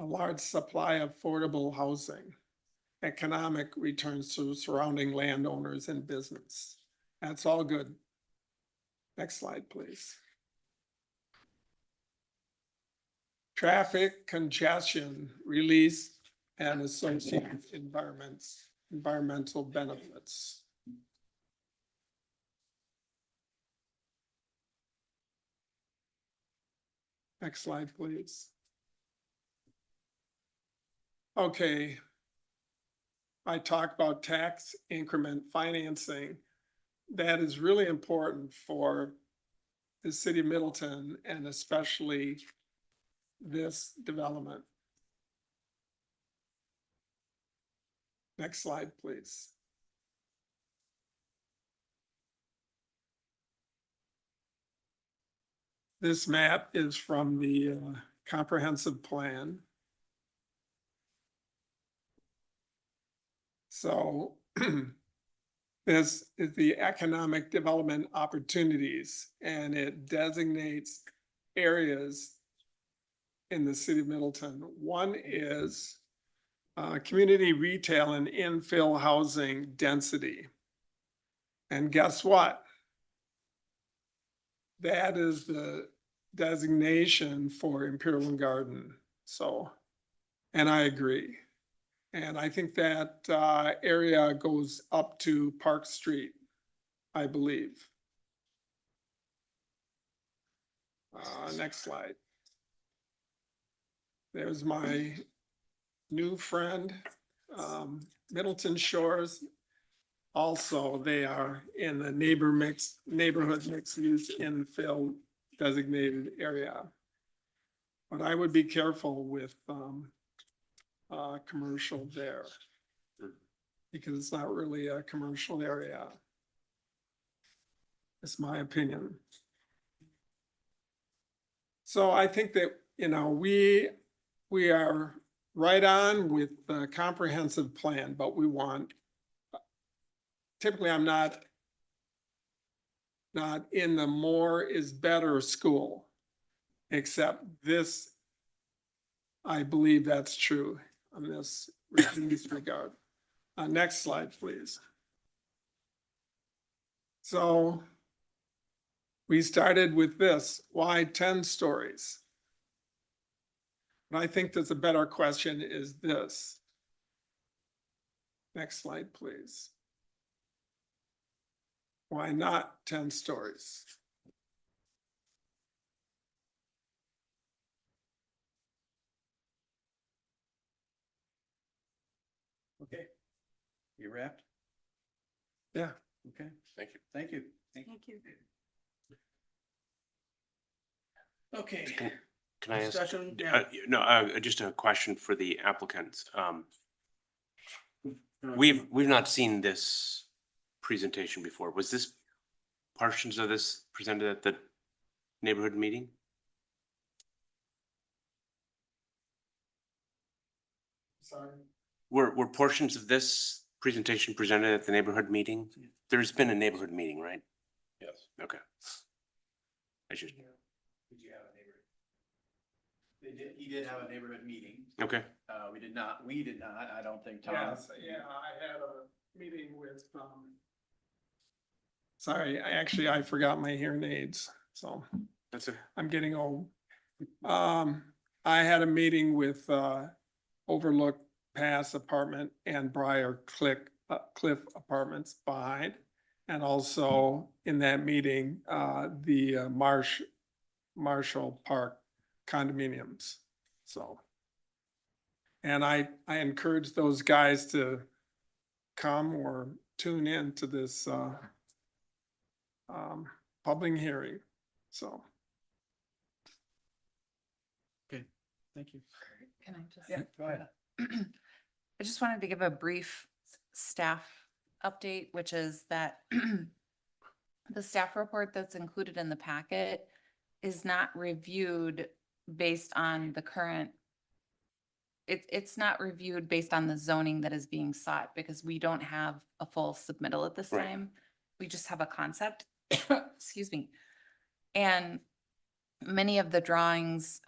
[SPEAKER 13] A large supply of affordable housing. Economic returns to surrounding landowners and business. That's all good. Next slide, please. Traffic congestion, release, and associated environmental benefits. Next slide, please. Okay. I talk about tax increment financing. That is really important for the city of Middleton and especially this development. Next slide, please. This map is from the comprehensive plan. So this is the economic development opportunities, and it designates areas in the city of Middleton. One is community retail and infill housing density. And guess what? That is the designation for Imperial Garden. So, and I agree. And I think that area goes up to Park Street, I believe. Next slide. There's my new friend, Middleton Shores. Also, they are in the neighborhood mixed use infill designated area. But I would be careful with commercial there because it's not really a commercial area. It's my opinion. So I think that, you know, we are right on with the comprehensive plan, but we want, typically I'm not in the more is better school, except this, I believe that's true in this regard. Next slide, please. So we started with this, why 10 stories? And I think there's a better question is this. Next slide, please. Why not 10 stories?
[SPEAKER 14] Okay, you wrapped?
[SPEAKER 13] Yeah.
[SPEAKER 14] Okay,
[SPEAKER 1] Thank you.
[SPEAKER 14] thank you.
[SPEAKER 7] Thank you.
[SPEAKER 14] Okay.
[SPEAKER 1] Can I ask?
[SPEAKER 14] Discussion, yeah.
[SPEAKER 1] No, just a question for the applicants. We've not seen this presentation before. Was this portions of this presented at the neighborhood meeting?
[SPEAKER 13] Sorry.
[SPEAKER 1] Were portions of this presentation presented at the neighborhood meeting? There's been a neighborhood meeting, right?
[SPEAKER 10] Yes.
[SPEAKER 1] Okay. I should,
[SPEAKER 14] Did you have a neighborhood? He did have a neighborhood meeting.
[SPEAKER 1] okay.
[SPEAKER 14] We did not, I don't think, Tom.
[SPEAKER 13] Yes, yeah, I had a meeting with, sorry, I forgot my hearing aids, so
[SPEAKER 1] That's it.
[SPEAKER 13] I'm getting old. I had a meeting with, Overlook Pass Apartment and Briar Cliff Apartments behind. And also in that meeting, the Marshall Park condominiums, so. And I encourage those guys to come or tune in to this public hearing, so.
[SPEAKER 14] Okay, thank you.
[SPEAKER 3] Can I just?
[SPEAKER 14] Yeah, go ahead.
[SPEAKER 3] I just wanted to give a brief staff update, which is that the staff report that's included in the packet is not reviewed based on the current. It's not reviewed based on the zoning that is being sought because we don't have a full submittal at this
[SPEAKER 1] Right.
[SPEAKER 3] time. We just have a concept, excuse me. And many of the drawings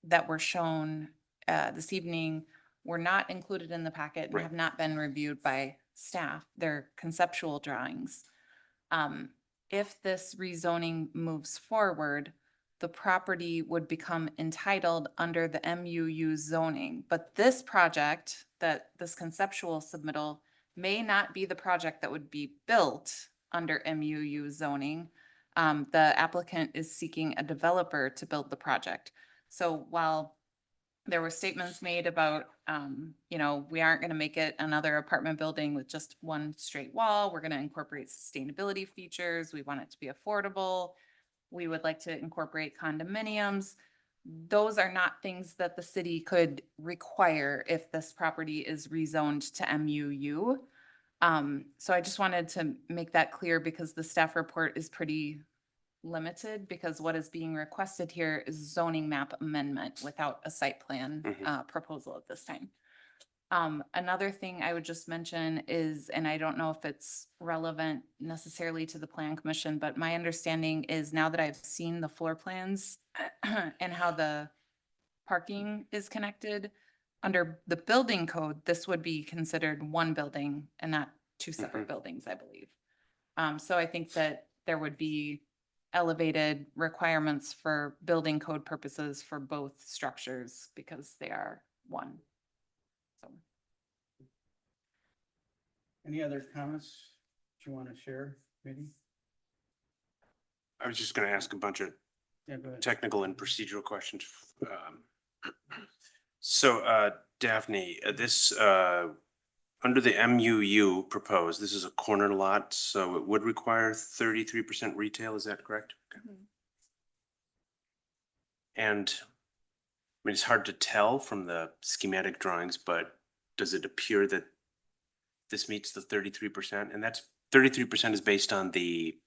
[SPEAKER 3] that were shown this evening were not included in the packet and
[SPEAKER 1] Right.
[SPEAKER 3] have not been reviewed by staff. They're conceptual drawings. If this rezoning moves forward, the property would become entitled under the MUU zoning. But this project, this conceptual submittal, may not be the project that would be built under MUU zoning. The applicant is seeking a developer to build the project. So while there were statements made about, you know, we aren't gonna make it another apartment building with just one straight wall. We're gonna incorporate sustainability features. We want it to be affordable. We would like to incorporate condominiums. Those are not things that the city could require if this property is rezoned to MUU. So I just wanted to make that clear because the staff report is pretty limited because what is being requested here is zoning map amendment without a site plan proposal at this time. Another thing I would just mention is, and I don't know if it's relevant necessarily to the plan commission, but my understanding is now that I've seen the floor plans and how the parking is connected, under the building code, this would be considered one building and not two separate buildings, I believe. So I think that there would be elevated requirements for building code purposes for both structures because they are one. So.
[SPEAKER 2] Any other comments that you want to share, maybe?
[SPEAKER 1] I was just gonna ask a bunch of
[SPEAKER 2] Yeah, go ahead.
[SPEAKER 1] technical and procedural questions. So Daphne, this, under the MUU proposed, this is a corner lot, so it would require 33% retail, is that correct? Okay. And I mean, it's hard to tell from the schematic drawings, but does it appear that this meets the 33%? And that's 33% is based on the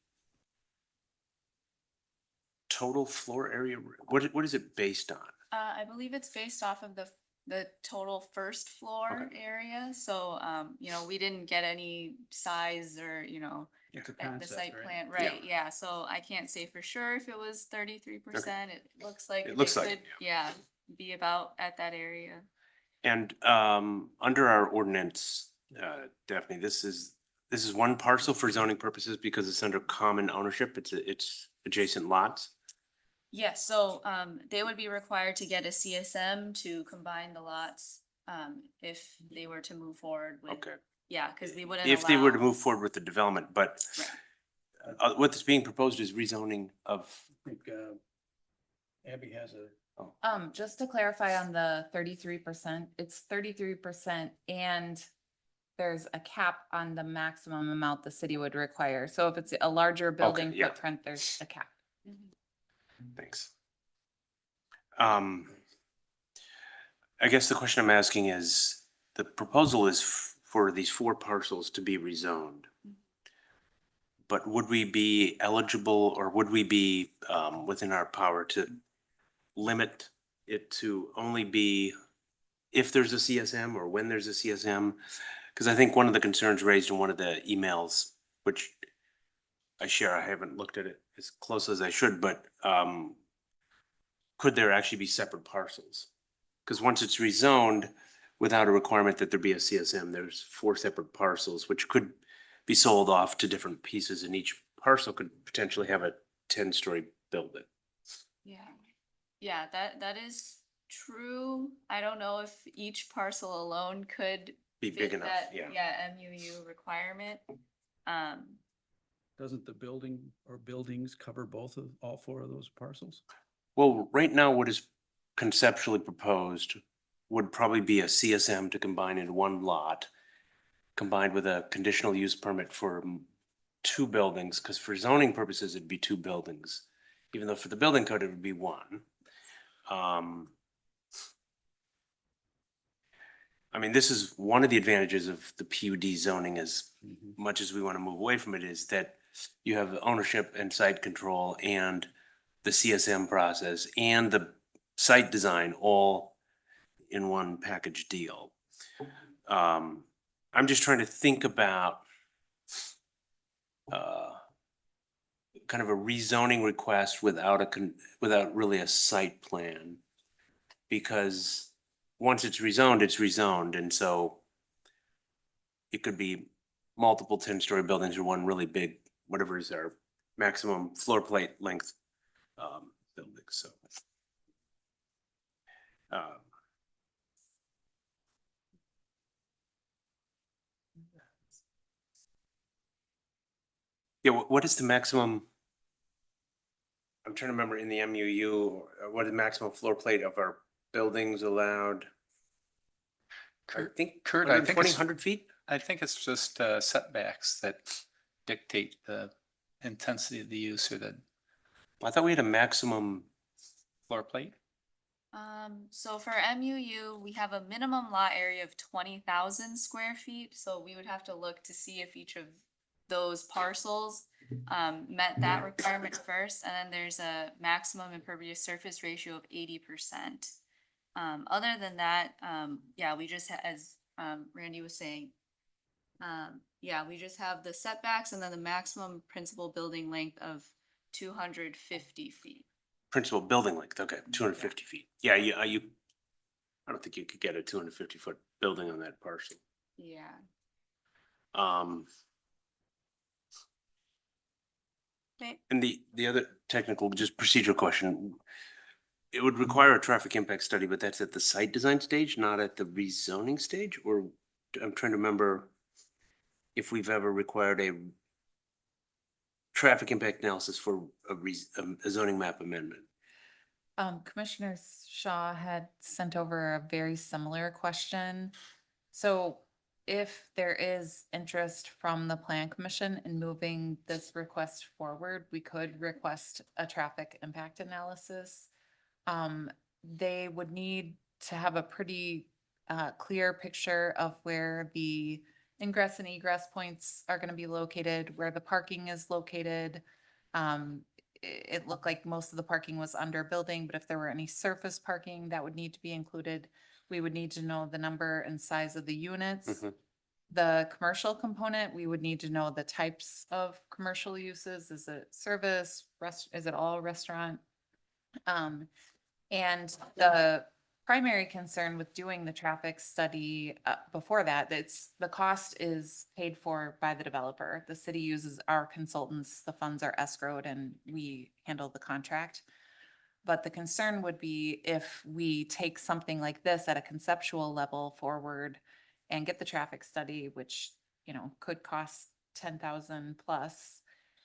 [SPEAKER 1] total floor area. What is it based on?
[SPEAKER 12] I believe it's based off of the total first floor area. So, you know, we didn't get any size or, you know,
[SPEAKER 2] It's a
[SPEAKER 12] the
[SPEAKER 2] concept,
[SPEAKER 12] site
[SPEAKER 2] right?
[SPEAKER 12] plan, right? Yeah. So I can't say for sure if it was 33%. It looks like
[SPEAKER 1] It
[SPEAKER 12] they
[SPEAKER 1] looks like
[SPEAKER 12] could,
[SPEAKER 1] it,
[SPEAKER 12] yeah, be about at that area.
[SPEAKER 1] And under our ordinance, Daphne, this is one parcel for zoning purposes because it's under common ownership. It's adjacent lots.
[SPEAKER 12] Yes, so they would be required to get a CSM to combine the lots if they were to move forward with.
[SPEAKER 1] Okay.
[SPEAKER 12] Yeah, because we wouldn't
[SPEAKER 1] If they were to
[SPEAKER 12] allow-
[SPEAKER 1] move forward with the development, but
[SPEAKER 12] Right.
[SPEAKER 1] what's being proposed is rezoning of.
[SPEAKER 2] I think Abby has a,
[SPEAKER 3] Just to clarify on the 33%, it's 33% and there's a cap on the maximum amount the city would require. So if it's a larger building
[SPEAKER 1] yeah.
[SPEAKER 3] footprint, there's a cap.
[SPEAKER 1] Thanks. I guess the question I'm asking is, the proposal is for these 4 parcels to be rezoned. But would we be eligible or would we be within our power to limit it to only be if there's a CSM or when there's a CSM? Because I think one of the concerns raised in one of the emails, which I share, I haven't looked at it as close as I should, but could there actually be separate parcels? Because once it's rezoned, without a requirement that there be a CSM, there's 4 separate parcels, which could be sold off to different pieces, and each parcel could potentially have a 10-story building.
[SPEAKER 12] Yeah, that is true. I don't know if each parcel alone could
[SPEAKER 1] Be big
[SPEAKER 12] fit
[SPEAKER 1] enough,
[SPEAKER 12] that,
[SPEAKER 1] yeah.
[SPEAKER 12] MUU requirement.
[SPEAKER 2] doesn't the building or buildings cover all 4 of those parcels?
[SPEAKER 1] Well, right now, what is conceptually proposed would probably be a CSM to combine into one lot, combined with a conditional use permit for 2 buildings, because for zoning purposes, it'd be 2 buildings, even though for the building code, it would be 1. I mean, this is one of the advantages of the PUD zoning, as much as we want to move away from it, is that you have ownership and site control and the CSM process and the site design all in one package deal. I'm just trying to think about kind of a rezoning request without without really a site plan. Because once it's rezoned, and so it could be multiple 10-story buildings or one really big, whatever is our maximum floor plate length building, so. Yeah, what is the maximum I'm trying to remember in the MUU, what is maximum floor plate of our buildings allowed? I think
[SPEAKER 16] Kurt, I think
[SPEAKER 1] 120,
[SPEAKER 16] it's,
[SPEAKER 1] 100 feet?
[SPEAKER 16] I think it's just setbacks that dictate the intensity of the use or the
[SPEAKER 1] I thought we had a maximum.
[SPEAKER 16] floor plate.
[SPEAKER 12] So for MUU, we have a minimum lot area of 20,000 square feet, so we would have to look to see if each of those parcels met that requirement first, and then there's a maximum impervious surface ratio of 80%. Other than that, yeah, we just, as Randy was saying, yeah, we just have the setbacks and then the maximum principal building length of 250 feet.
[SPEAKER 1] Principal building length, okay, 250 feet. Yeah, I don't think you could get a 250-foot building on that parcel.
[SPEAKER 12] Yeah.
[SPEAKER 1] And the other technical, just procedural question, it would require a traffic impact study, but that's at the site design stage, not at the rezoning stage? Or I'm trying to remember if we've ever required a traffic impact analysis for a zoning map amendment.
[SPEAKER 3] Commissioner Shaw had sent over a very similar question. So if there is interest from the Plan Commission in moving this request forward, we could request a traffic impact analysis. They would need to have a pretty clear picture of where the ingress and egress points are going to be located, where the parking is located. It looked like most of the parking was under building, but if there were any surface parking, that would need to be included. We would need to know the number and size of the units. The commercial component, we would need to know the types of commercial uses. Is it service, is it all restaurant? And the primary concern with doing the traffic study before that, the cost is paid for by the developer. The city uses our consultants, the funds are escrowed, and we handle the contract. But the concern would be if we take something like this at a conceptual level forward and get the traffic study, which, you know, could cost 10,000 plus,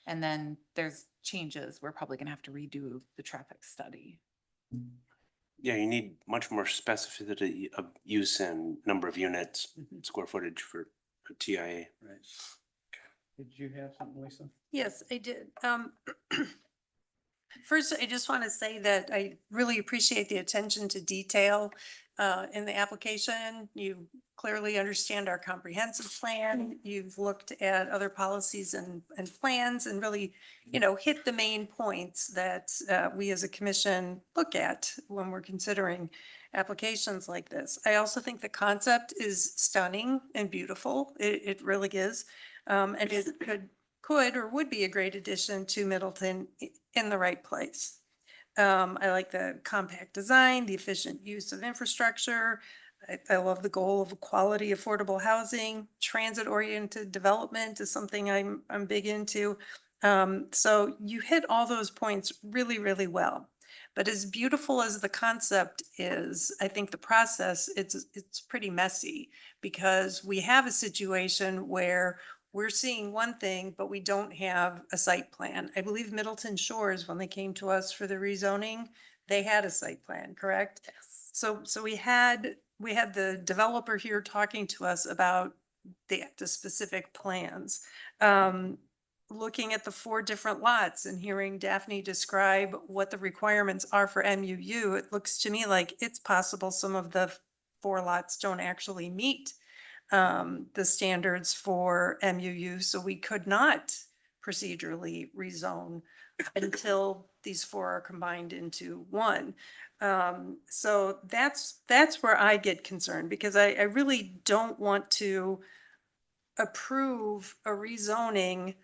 [SPEAKER 3] and then there's changes, we're probably gonna have to redo the traffic study.
[SPEAKER 1] Yeah, you need much more specificity of use and number of units, square footage for a TIA.
[SPEAKER 2] Right. Did you have something, Lisa?
[SPEAKER 17] Yes, I did. First, I just want to say that I really appreciate the attention to detail in the application. You clearly understand our comprehensive plan. You've looked at other policies and plans and really, you know, hit the main points that we as a commission look at when we're considering applications like this. I also think the concept is stunning and beautiful. It really is. And it could or would be a great addition to Middleton in the right place. I like the compact design, the efficient use of infrastructure. I love the goal of quality, affordable housing. Transit-oriented development is something I'm big into. So you hit all those points really, really well. But as beautiful as the concept is, I think the process, it's pretty messy because we have a situation where we're seeing one thing, but we don't have a site plan. I believe Middleton Shores, when they came to us for the rezoning, they had a site plan, correct? Yes. So we had the developer here talking to us about the specific plans. Looking at the 4 different lots and hearing Daphne describe what the requirements are for MUU, it looks to me like it's possible some of the 4 lots don't actually meet the standards for MUU, so we could not procedurally rezone until these 4 are combined into 1. So that's where I get concerned because I really don't want to approve a rezoning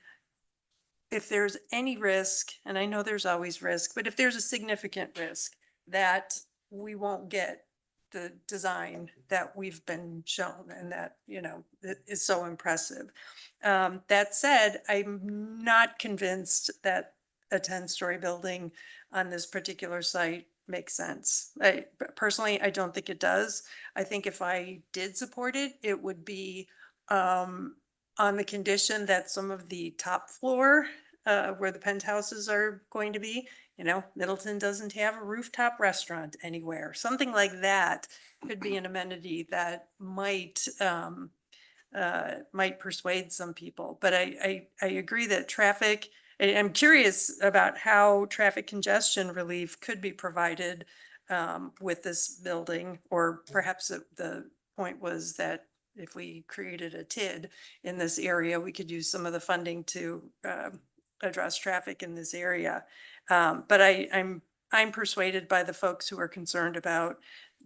[SPEAKER 17] if there's any risk, and I know there's always risk, but if there's a significant risk that we won't get the design that we've been shown and that, you know, is so impressive. That said, I'm not convinced that a 10-story building on this particular site makes sense. Personally, I don't think it does. I think if I did support it, it would be on the condition that some of the top floor where the penthouses are going to be. You know, Middleton doesn't have a rooftop restaurant anywhere. Something like that could be an amenity that might persuade some people. But I agree that traffic, I'm curious about how traffic congestion relief could be provided with this building, or perhaps the point was that if we created a TID in this area, we could use some of the funding to address traffic in this area. But I'm persuaded by the folks who are concerned about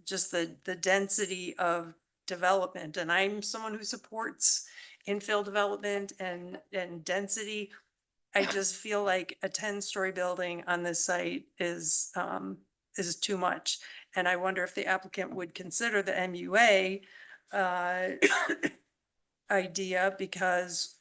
[SPEAKER 17] just the density of development. And I'm someone who supports infill development and density. I just feel like a 10-story building on this site is too much. And I wonder if the applicant would consider the MUA idea, because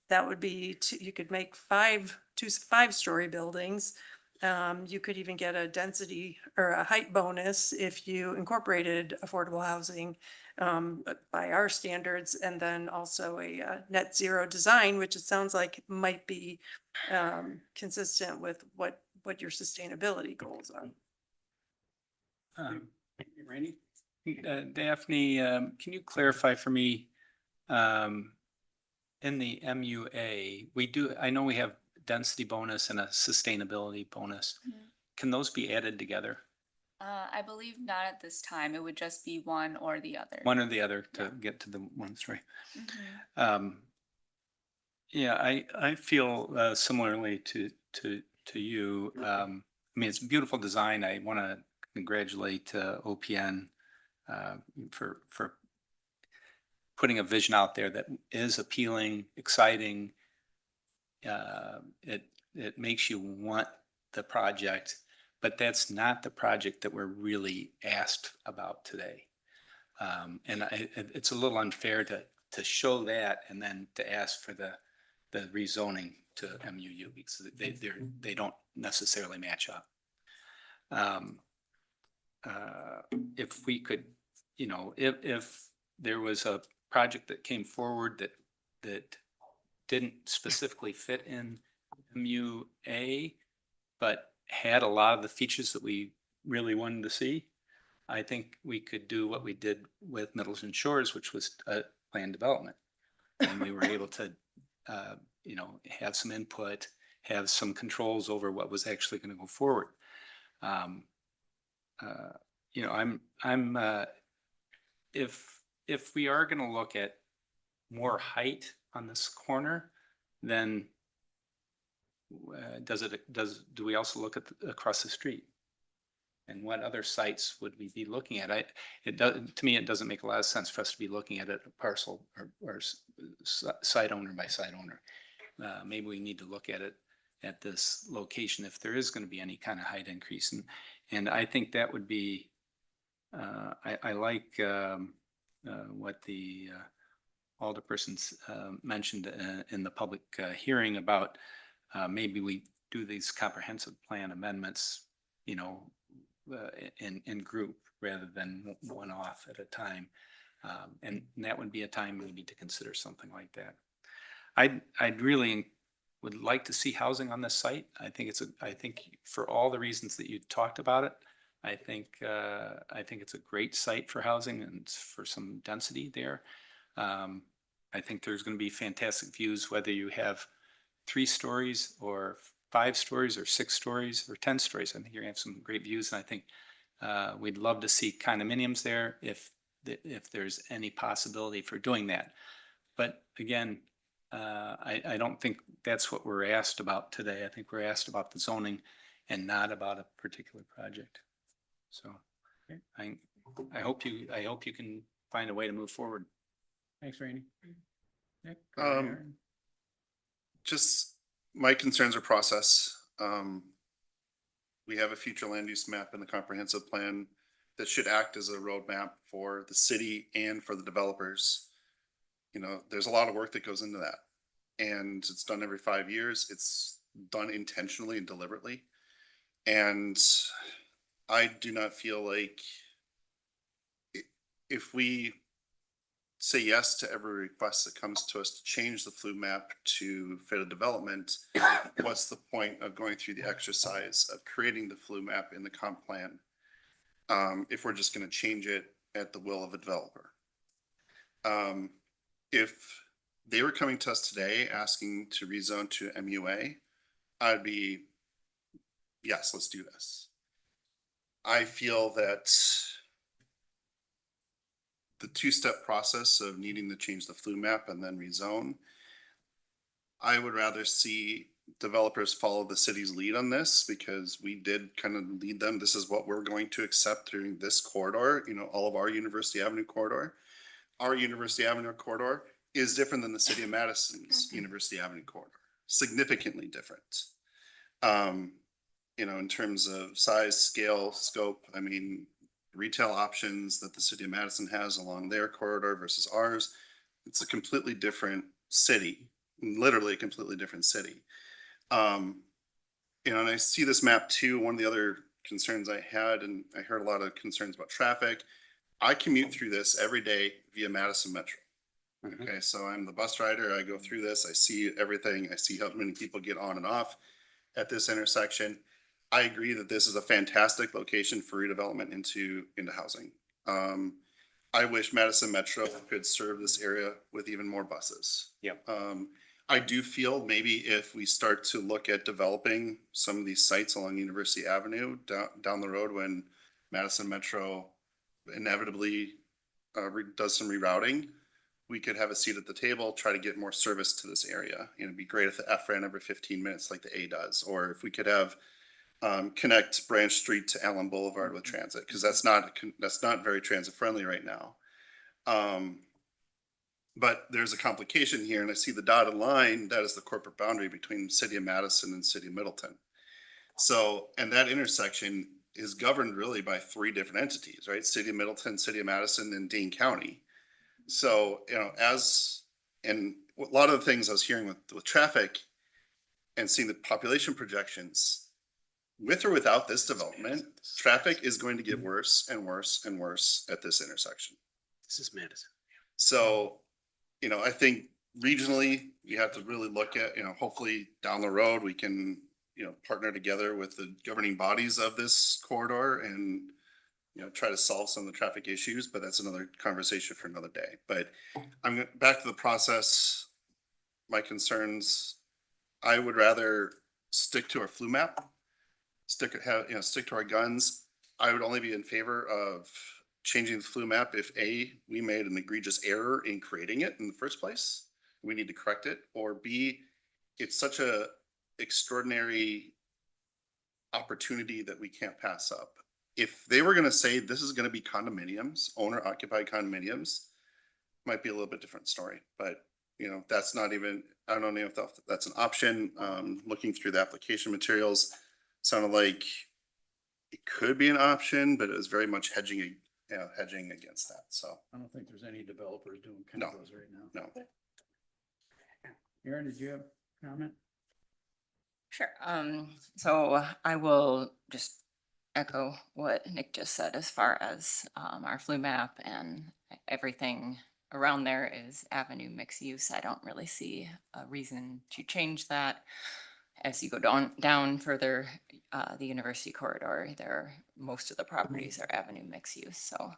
[SPEAKER 17] that would be, you could make 5-story buildings. You could even get a density or a height bonus if you incorporated affordable housing by our standards, and then also a net zero design, which it sounds like might be consistent with what your sustainability goals are.
[SPEAKER 2] Randy?
[SPEAKER 16] Daphne, can you clarify for me, in the MUA, I know we have density bonus and a sustainability bonus. Can those be added together?
[SPEAKER 12] I believe not at this time. It would just be one or the other.
[SPEAKER 16] One or the other to get to the one story. Yeah, I feel similarly to you. I mean, it's a beautiful design. I want to congratulate OPN for putting a vision out there that is appealing, exciting. It makes you want the project, but that's not the project that we're really asked about today. And it's a little unfair to show that and then to ask for the rezoning to MUU, because they don't necessarily match up. If we could, you know, if there was a project that came forward that didn't specifically fit in MUA, but had a lot of the features that we really wanted to see, I think we could do what we did with Middleton Shores, which was planned development. And we were able to, you know, have some input, have some controls over what was actually going to go forward. You know, if we are going to look at more height on this corner, then do we also look at across the street? And what other sites would we be looking at? To me, it doesn't make a lot of sense for us to be looking at a parcel or site owner by site owner. Maybe we need to look at it at this location if there is going to be any kind of height increase. And I think that would be, I like what the alderpersons mentioned in the public hearing about maybe we do these comprehensive plan amendments, you know, in group rather than one off at a time. And that would be a time maybe to consider something like that. I'd really would like to see housing on this site. I think for all the reasons that you talked about it, I think it's a great site for housing and for some density there. I think there's going to be fantastic views, whether you have 3 stories or 5 stories or 6 stories or 10 stories. I think you're going to have some great views. And I think we'd love to see condominiums there if there's any possibility for doing that. But again, I don't think that's what we're asked about today. I think we're asked about the zoning and not about a particular project. So I hope you can find a way to move forward.
[SPEAKER 2] Thanks, Randy. Nick?
[SPEAKER 18] Just my concerns are process. We have a future land use map in the comprehensive plan that should act as a roadmap for the city and for the developers. You know, there's a lot of work that goes into that, and it's done every 5 years. It's done intentionally and deliberately. And I do not feel like if we say yes to every request that comes to us to change the flu map to fit a development, what's the point of going through the exercise of creating the flu map in the comp plan? If we're just gonna change it at the will of a developer. If they were coming to us today asking to rezone to MUA, I'd be, yes, let's do this. I feel that the two-step process of needing to change the flu map and then rezone, I would rather see developers follow the city's lead on this, because we did kind of lead them. This is what we're going to accept during this corridor, you know, all of our University Avenue corridor. Our University Avenue corridor is different than the city of Madison's University Avenue corridor, significantly different. You know, in terms of size, scale, scope, I mean, retail options that the city of Madison has along their corridor versus ours, it's a completely different city, literally a completely different city. You know, and I see this map too. One of the other concerns I had, and I heard a lot of concerns about traffic. I commute through this every day via Madison Metro. Okay, so I'm the bus rider. I go through this. I see everything. I see how many people get on and off at this intersection. I agree that this is a fantastic location for redevelopment into housing. I wish Madison Metro could serve this area with even more buses.
[SPEAKER 1] Yep.
[SPEAKER 18] I do feel maybe if we start to look at developing some of these sites along University Avenue down the road, when Madison Metro inevitably does some rerouting, we could have a seat at the table, try to get more service to this area. You know, it'd be great if the F ran every 15 minutes like the A does, or if we could have connect Branch Street to Allen Boulevard with transit, because that's not very transit friendly right now. But there's a complication here, and I see the dotted line. That is the corporate boundary between City of Madison and City of Middleton. So, and that intersection is governed really by three different entities, right? City of Middleton, City of Madison, and Dane County. So, you know, and a lot of the things I was hearing with traffic and seeing the population projections, with or without this development, traffic is going to get worse and worse and worse at this intersection.
[SPEAKER 1] This is Madison.
[SPEAKER 18] So, you know, I think regionally, we have to really look at, you know, hopefully down the road, we can, you know, partner together with the governing bodies of this corridor and, you know, try to solve some of the traffic issues, but that's another conversation for another day. But I'm back to the process. My concerns, I would rather stick to our flu map, stick to our guns. I would only be in favor of changing the flu map if A, we made an egregious error in creating it in the first place, we need to correct it, or B, it's such a extraordinary opportunity that we can't pass up. If they were going to say this is going to be condominiums, owner occupied condominiums, might be a little bit different story, but you know, that's not even, I don't know if that's an option. Looking through the application materials, sounded like it could be an option, but it was very much hedging against that. So
[SPEAKER 2] I don't think there's any developers doing
[SPEAKER 18] No.
[SPEAKER 2] condos right now.
[SPEAKER 18] no.
[SPEAKER 2] Aaron, did you have a comment?
[SPEAKER 19] Sure. So I will just echo what Nick just said as far as our flu map and everything around there is avenue mixed use. I don't really see a reason to change that. As you go down further, the university corridor, most of the properties are avenue mixed use. So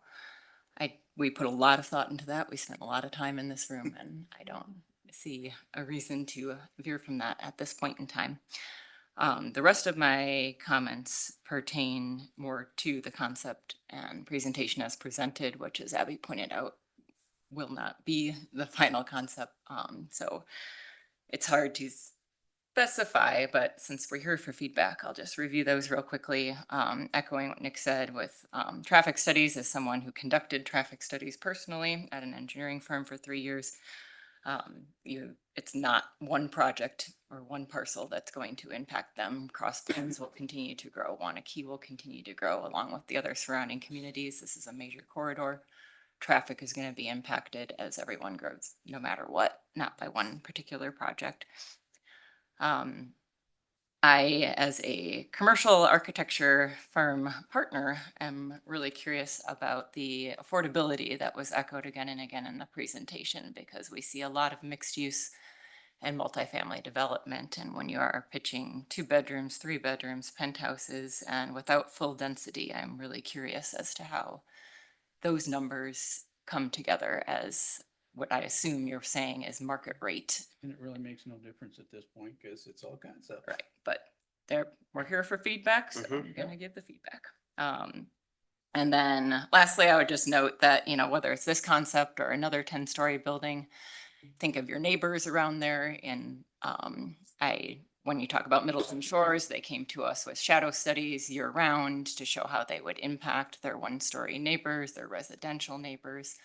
[SPEAKER 19] we put a lot of thought into that. We spent a lot of time in this room, and I don't see a reason to veer from that at this point in time. The rest of my comments pertain more to the concept and presentation as presented, which, as Abby pointed out, will not be the final concept. So it's hard to specify, but since we're here for feedback, I'll just review those real quickly. Echoing what Nick said with traffic studies, as someone who conducted traffic studies personally at an engineering firm for 3 years, it's not one project or one parcel that's going to impact them. Cross Plains will continue to grow. Wanakee will continue to grow along with the other surrounding communities. This is a major corridor. Traffic is going to be impacted as everyone grows, no matter what, not by one particular project. I, as a commercial architecture firm partner, am really curious about the affordability that was echoed again and again in the presentation, because we see a lot of mixed use and multifamily development. And when you are pitching 2 bedrooms, 3 bedrooms, penthouses, and without full density, I'm really curious as to how those numbers come together as what I assume you're saying is market rate.
[SPEAKER 2] And it really makes no difference at this point because it's all concept.
[SPEAKER 19] Right, but we're here for feedback, so
[SPEAKER 1] Mhm.
[SPEAKER 19] I'm gonna give the feedback. And then lastly, I would just note that, whether it's this concept or another 10-story building, think of your neighbors around there. And when you talk about Middleton Shores, they came to us with shadow studies year round to show how they would impact their 1-story neighbors, their residential neighbors.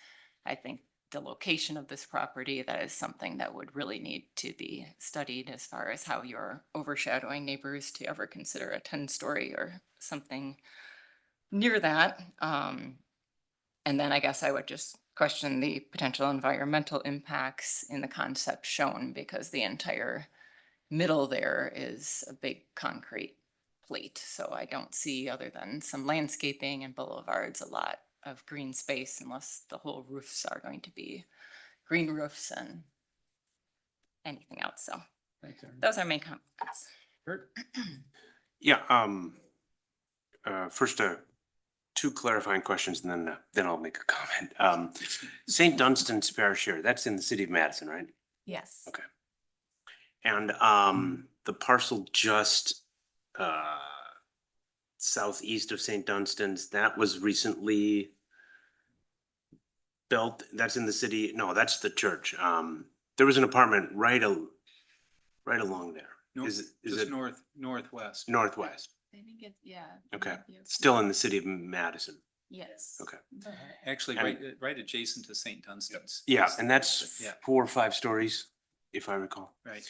[SPEAKER 19] I think the location of this property, that is something that would really need to be studied as far as how you're overshadowing neighbors to ever consider a 10-story or something near that. And then I guess I would just question the potential environmental impacts in the concept shown, because the entire middle there is a big concrete plate. So I don't see, other than some landscaping and boulevards, a lot of green space, unless the whole roofs are going to be green roofs and anything else. So
[SPEAKER 2] Thanks, Aaron.
[SPEAKER 19] those are main comments.
[SPEAKER 2] Kurt?
[SPEAKER 1] Yeah, first, 2 clarifying questions and then I'll make a comment. St. Dunstan's Parish here, that's in the city of Madison, right?
[SPEAKER 3] Yes.
[SPEAKER 1] Okay. And the parcel just southeast of St. Dunstan's, that was recently built, that's in the city, no, that's the church. There was an apartment right along there. Is it
[SPEAKER 16] northwest?
[SPEAKER 1] northwest?
[SPEAKER 12] I think it's, yeah.
[SPEAKER 1] Okay, still in the city of Madison.
[SPEAKER 12] Yes.
[SPEAKER 1] Okay.
[SPEAKER 16] Actually,
[SPEAKER 1] And-
[SPEAKER 16] right adjacent to St. Dunstan's.
[SPEAKER 1] Yeah, and that's
[SPEAKER 16] Yeah,
[SPEAKER 1] 4 or 5 stories, if I recall.
[SPEAKER 16] right.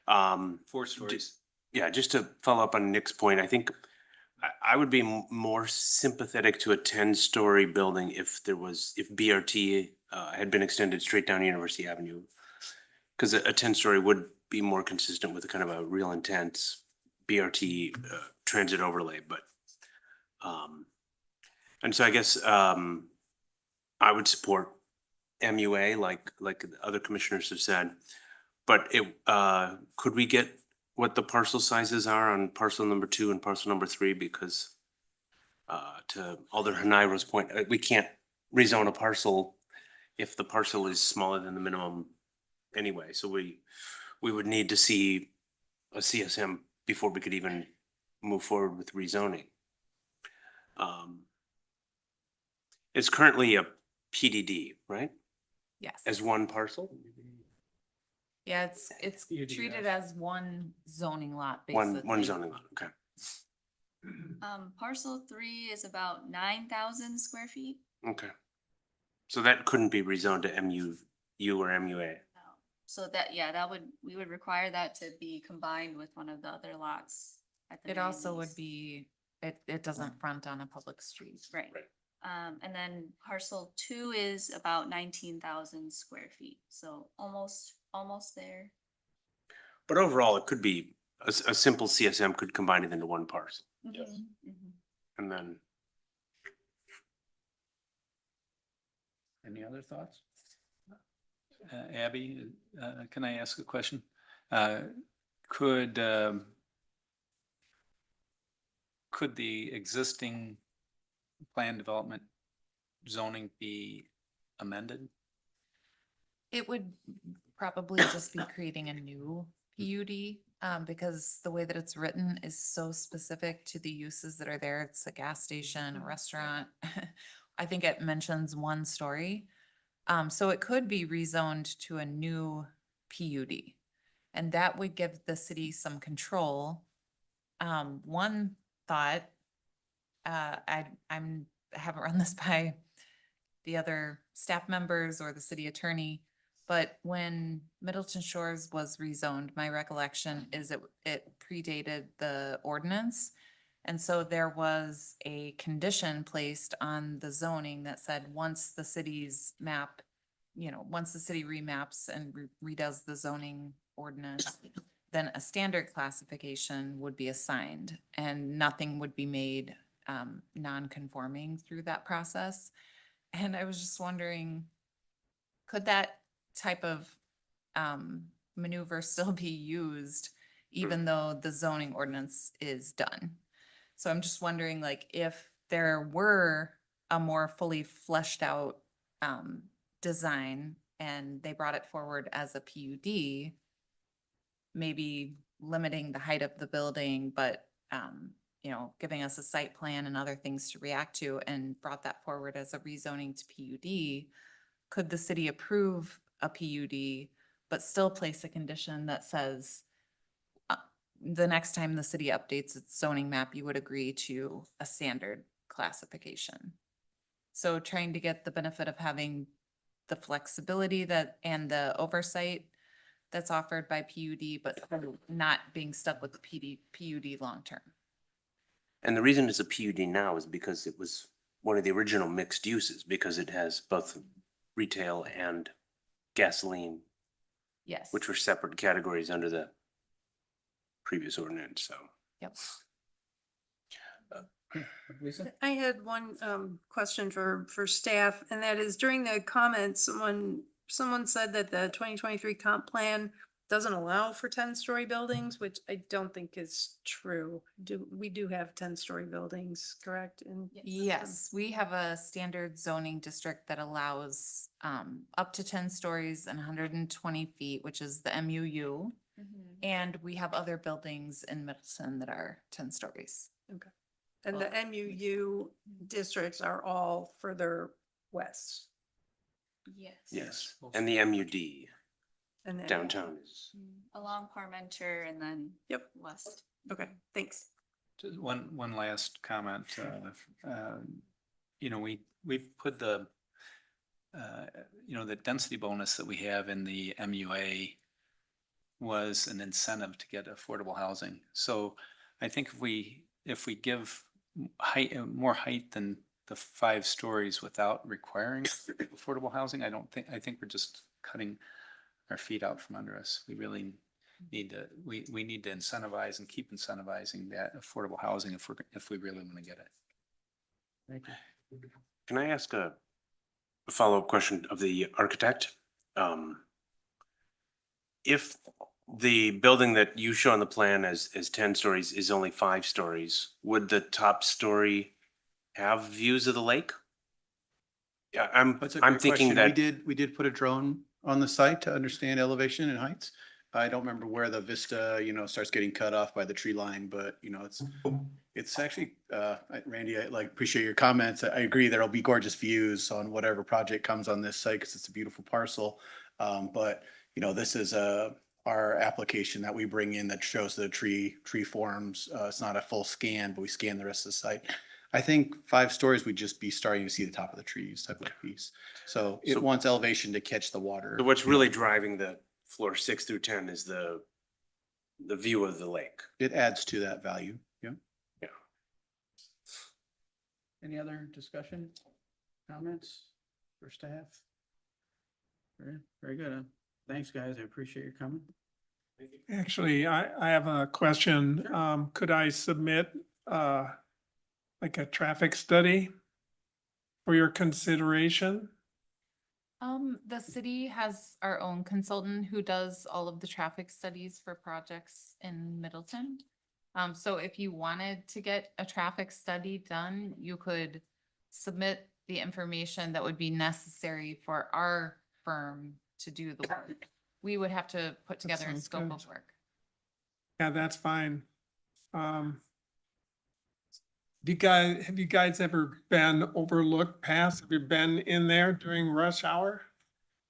[SPEAKER 1] Um,
[SPEAKER 16] 4 stories.
[SPEAKER 1] yeah, just to follow up on Nick's point, I think I would be more sympathetic to a 10-story building if BRT had been extended straight down University Avenue. Because a 10-story would be more consistent with a kind of a real intense BRT transit overlay, but and so I guess I would support MUA like other commissioners have said, but could we get what the parcel sizes are on parcel number 2 and parcel number 3? Because to Alder Hanairo's point, we can't rezone a parcel if the parcel is smaller than the minimum anyway. So we would need to see a CSM before we could even move forward with rezoning. It's currently a PDD, right?
[SPEAKER 3] Yes.
[SPEAKER 1] As one parcel?
[SPEAKER 3] Yeah, it's treated as one zoning lot,
[SPEAKER 1] One
[SPEAKER 3] basically.
[SPEAKER 1] zoning lot, okay.
[SPEAKER 12] Parcel 3 is about 9,000 square feet.
[SPEAKER 1] Okay. So that couldn't be rezoned to MU or MUA.
[SPEAKER 12] So we would require that to be combined with one of the other lots. At the
[SPEAKER 3] It
[SPEAKER 12] very
[SPEAKER 3] also would
[SPEAKER 12] least.
[SPEAKER 3] be, it doesn't front on a public street.
[SPEAKER 12] Right. And then parcel 2 is about 19,000 square feet. So almost there.
[SPEAKER 1] But overall, it could be, a simple CSM could combine it into one parcel.
[SPEAKER 12] Mhm.
[SPEAKER 1] And then,
[SPEAKER 2] Any other thoughts?
[SPEAKER 16] Abby, can I ask a question? Could the existing plan development zoning be amended?
[SPEAKER 3] It would probably just be creating a new PUD, because the way that it's written is so specific to the uses that are there. It's a gas station, a restaurant. I think it mentions 1 story. So it could be rezoned to a new PUD. And that would give the city some control. One thought, I haven't run this by the other staff members or the city attorney, but when Middleton Shores was rezoned, my recollection is it predated the ordinance. And so there was a condition placed on the zoning that said, once the city's map, once the city remaps and redoes the zoning ordinance, then a standard classification would be assigned and nothing would be made non-conforming through that process. And I was just wondering, could that type of maneuver still be used even though the zoning ordinance is done? So I'm just wondering, like, if there were a more fully fleshed out design and they brought it forward as a PUD, maybe limiting the height of the building, but you know, giving us a site plan and other things to react to, and brought that forward as a rezoning to PUD, could the city approve a PUD, but still place a condition that says the next time the city updates its zoning map, you would agree to a standard classification? So trying to get the benefit of having the flexibility that, and the oversight that's offered by PUD, but not being stuck with the PUD long-term.
[SPEAKER 1] And the reason it's a PUD now is because it was one of the original mixed uses, because it has both retail and gasoline,
[SPEAKER 3] Yes.
[SPEAKER 1] which were separate categories under the previous ordinance, so.
[SPEAKER 3] Yep.
[SPEAKER 2] Lisa?
[SPEAKER 17] I had one question for staff, and that is during the comments, someone said that the 2023 comp plan doesn't allow for 10-story buildings, which I don't think is true. We do have 10-story buildings, correct?
[SPEAKER 3] Yes, we have a standard zoning district that allows up to 10 stories and 120 feet, which is the MUU. And we have other buildings in Middleton that are 10 stories.
[SPEAKER 17] Okay. And the MUU districts are all further west.
[SPEAKER 12] Yes.
[SPEAKER 1] Yes, and the MUD
[SPEAKER 17] And then
[SPEAKER 1] downtown is.
[SPEAKER 12] Along Parmenter and then west.
[SPEAKER 17] Okay, thanks.
[SPEAKER 16] Just one last comment. You know, we've put the, you know, the density bonus that we have in the MUA was an incentive to get affordable housing. So I think if we give more height than the 5 stories without requiring affordable housing, I think we're just cutting our feet out from under us. We really need to, we need to incentivize and keep incentivizing that affordable housing if we really want to get it.
[SPEAKER 2] Thank you.
[SPEAKER 1] Can I ask a follow-up question of the architect? If the building that you show on the plan as 10 stories is only 5 stories, would the top story have views of the lake? Yeah,
[SPEAKER 14] That's a
[SPEAKER 1] I'm
[SPEAKER 14] great
[SPEAKER 1] thinking
[SPEAKER 14] question.
[SPEAKER 1] that.
[SPEAKER 14] We did put a drone on the site to understand elevation and heights. I don't remember where the vista, starts getting cut off by the tree line, but it's actually, Randy, I appreciate your comments. I agree there'll be gorgeous views on whatever project comes on this site because it's a beautiful parcel. But this is our application that we bring in that shows the tree forms. It's not a full scan, but we scan the rest of the site. I think 5 stories would just be starting to see the top of the trees type of piece. So it wants elevation to catch the water.
[SPEAKER 1] So what's really driving the floor 6 through 10 is the view of the lake.
[SPEAKER 14] It adds to that value. Yeah.
[SPEAKER 1] Yeah.
[SPEAKER 2] Any other discussion, comments for staff? Very good. Thanks, guys. I appreciate your coming.
[SPEAKER 13] Actually, I have a question. Could I submit like a traffic study for your consideration?
[SPEAKER 3] The city has our own consultant who does all of the traffic studies for projects in Middleton. So if you wanted to get a traffic study done, you could submit the information that would be necessary for our firm to do the work. We would have to put together a
[SPEAKER 13] sounds
[SPEAKER 3] scope
[SPEAKER 13] good.
[SPEAKER 3] of work.
[SPEAKER 13] Yeah, that's fine. Have you guys ever been overlooked past? Have you been in there during rush hour?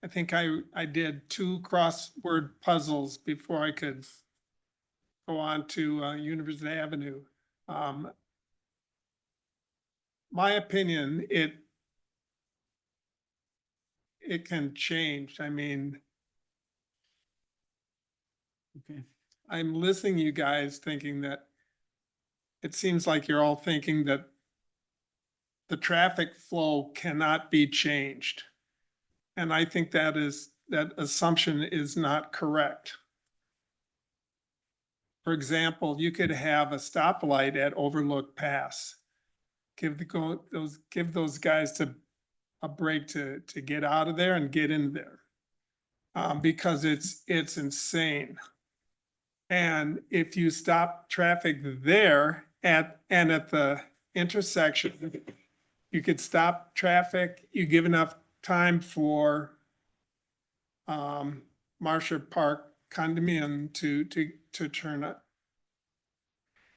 [SPEAKER 13] I think I did 2 crossword puzzles before I could go on to University Avenue. My opinion, it can change. I mean,
[SPEAKER 2] Okay.
[SPEAKER 13] I'm listening to you guys thinking that it seems like you're all thinking that the traffic flow cannot be changed. And I think that assumption is not correct. For example, you could have a stoplight at Overlook Pass. Give those guys a break to get out of there and get in there. Because it's insane. And if you stop traffic there at the intersection, you could stop traffic, you give enough time for Marshall Park condominium to turn it.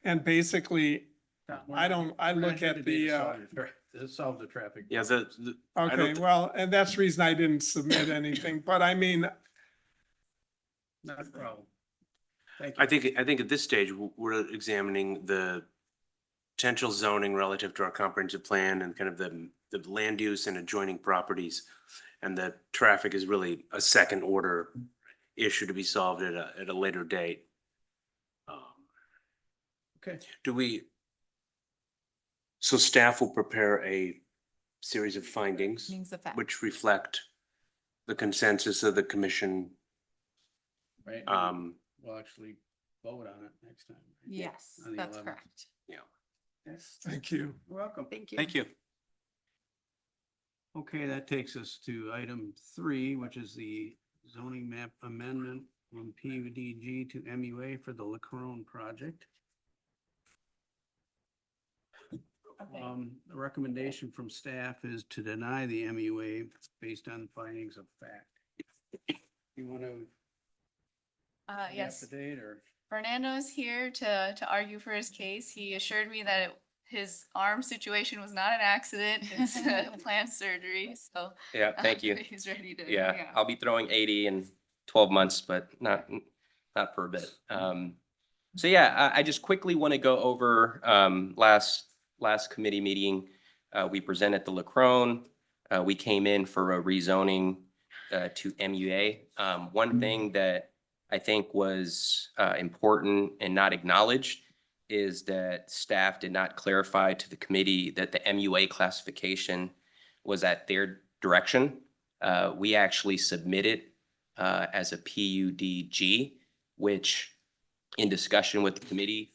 [SPEAKER 13] And basically, I look at the,
[SPEAKER 2] Solve the traffic.
[SPEAKER 1] Yeah,
[SPEAKER 13] okay, well, and that's the reason I didn't submit anything, but I mean,
[SPEAKER 2] Not a problem. Thank you.
[SPEAKER 1] I think at this stage, we're examining the potential zoning relative to our comprehensive plan and kind of the land use and adjoining properties. And the traffic is really a second order issue to be solved at a later date.
[SPEAKER 2] Okay.
[SPEAKER 1] So staff will prepare a series of findings
[SPEAKER 3] Findings of fact.
[SPEAKER 1] which reflect the consensus of the commission.
[SPEAKER 2] Right. We'll actually vote on it next time. right?
[SPEAKER 3] Yes,
[SPEAKER 2] On the
[SPEAKER 3] that's
[SPEAKER 2] 11th.
[SPEAKER 3] correct.
[SPEAKER 1] Yeah.
[SPEAKER 2] Yes.
[SPEAKER 13] thank you.
[SPEAKER 2] You're welcome.
[SPEAKER 17] Thank you.
[SPEAKER 16] Thank you.
[SPEAKER 2] Okay, that takes us to item 3, which is the zoning map amendment from PUDG to MUA for the LaCrone project. The recommendation from staff is to deny the MUA based on findings of fact. You want to?
[SPEAKER 12] Yes.
[SPEAKER 2] Affidavit or?
[SPEAKER 12] Fernando's here to argue for his case. He assured me that his arm situation was not an accident, it's a planned surgery, so.
[SPEAKER 20] Yeah, thank you.
[SPEAKER 12] He's ready to.
[SPEAKER 20] Yeah, I'll be throwing 80 in 12 months, but not for a bit. So yeah, I just quickly want to go over last committee meeting. We presented the LaCrone. We came in for a rezoning to MUA. One thing that I think was important and not acknowledged is that staff did not clarify to the committee that the MUA classification was at their direction. We actually submitted as a PUDG, which in discussion with the committee,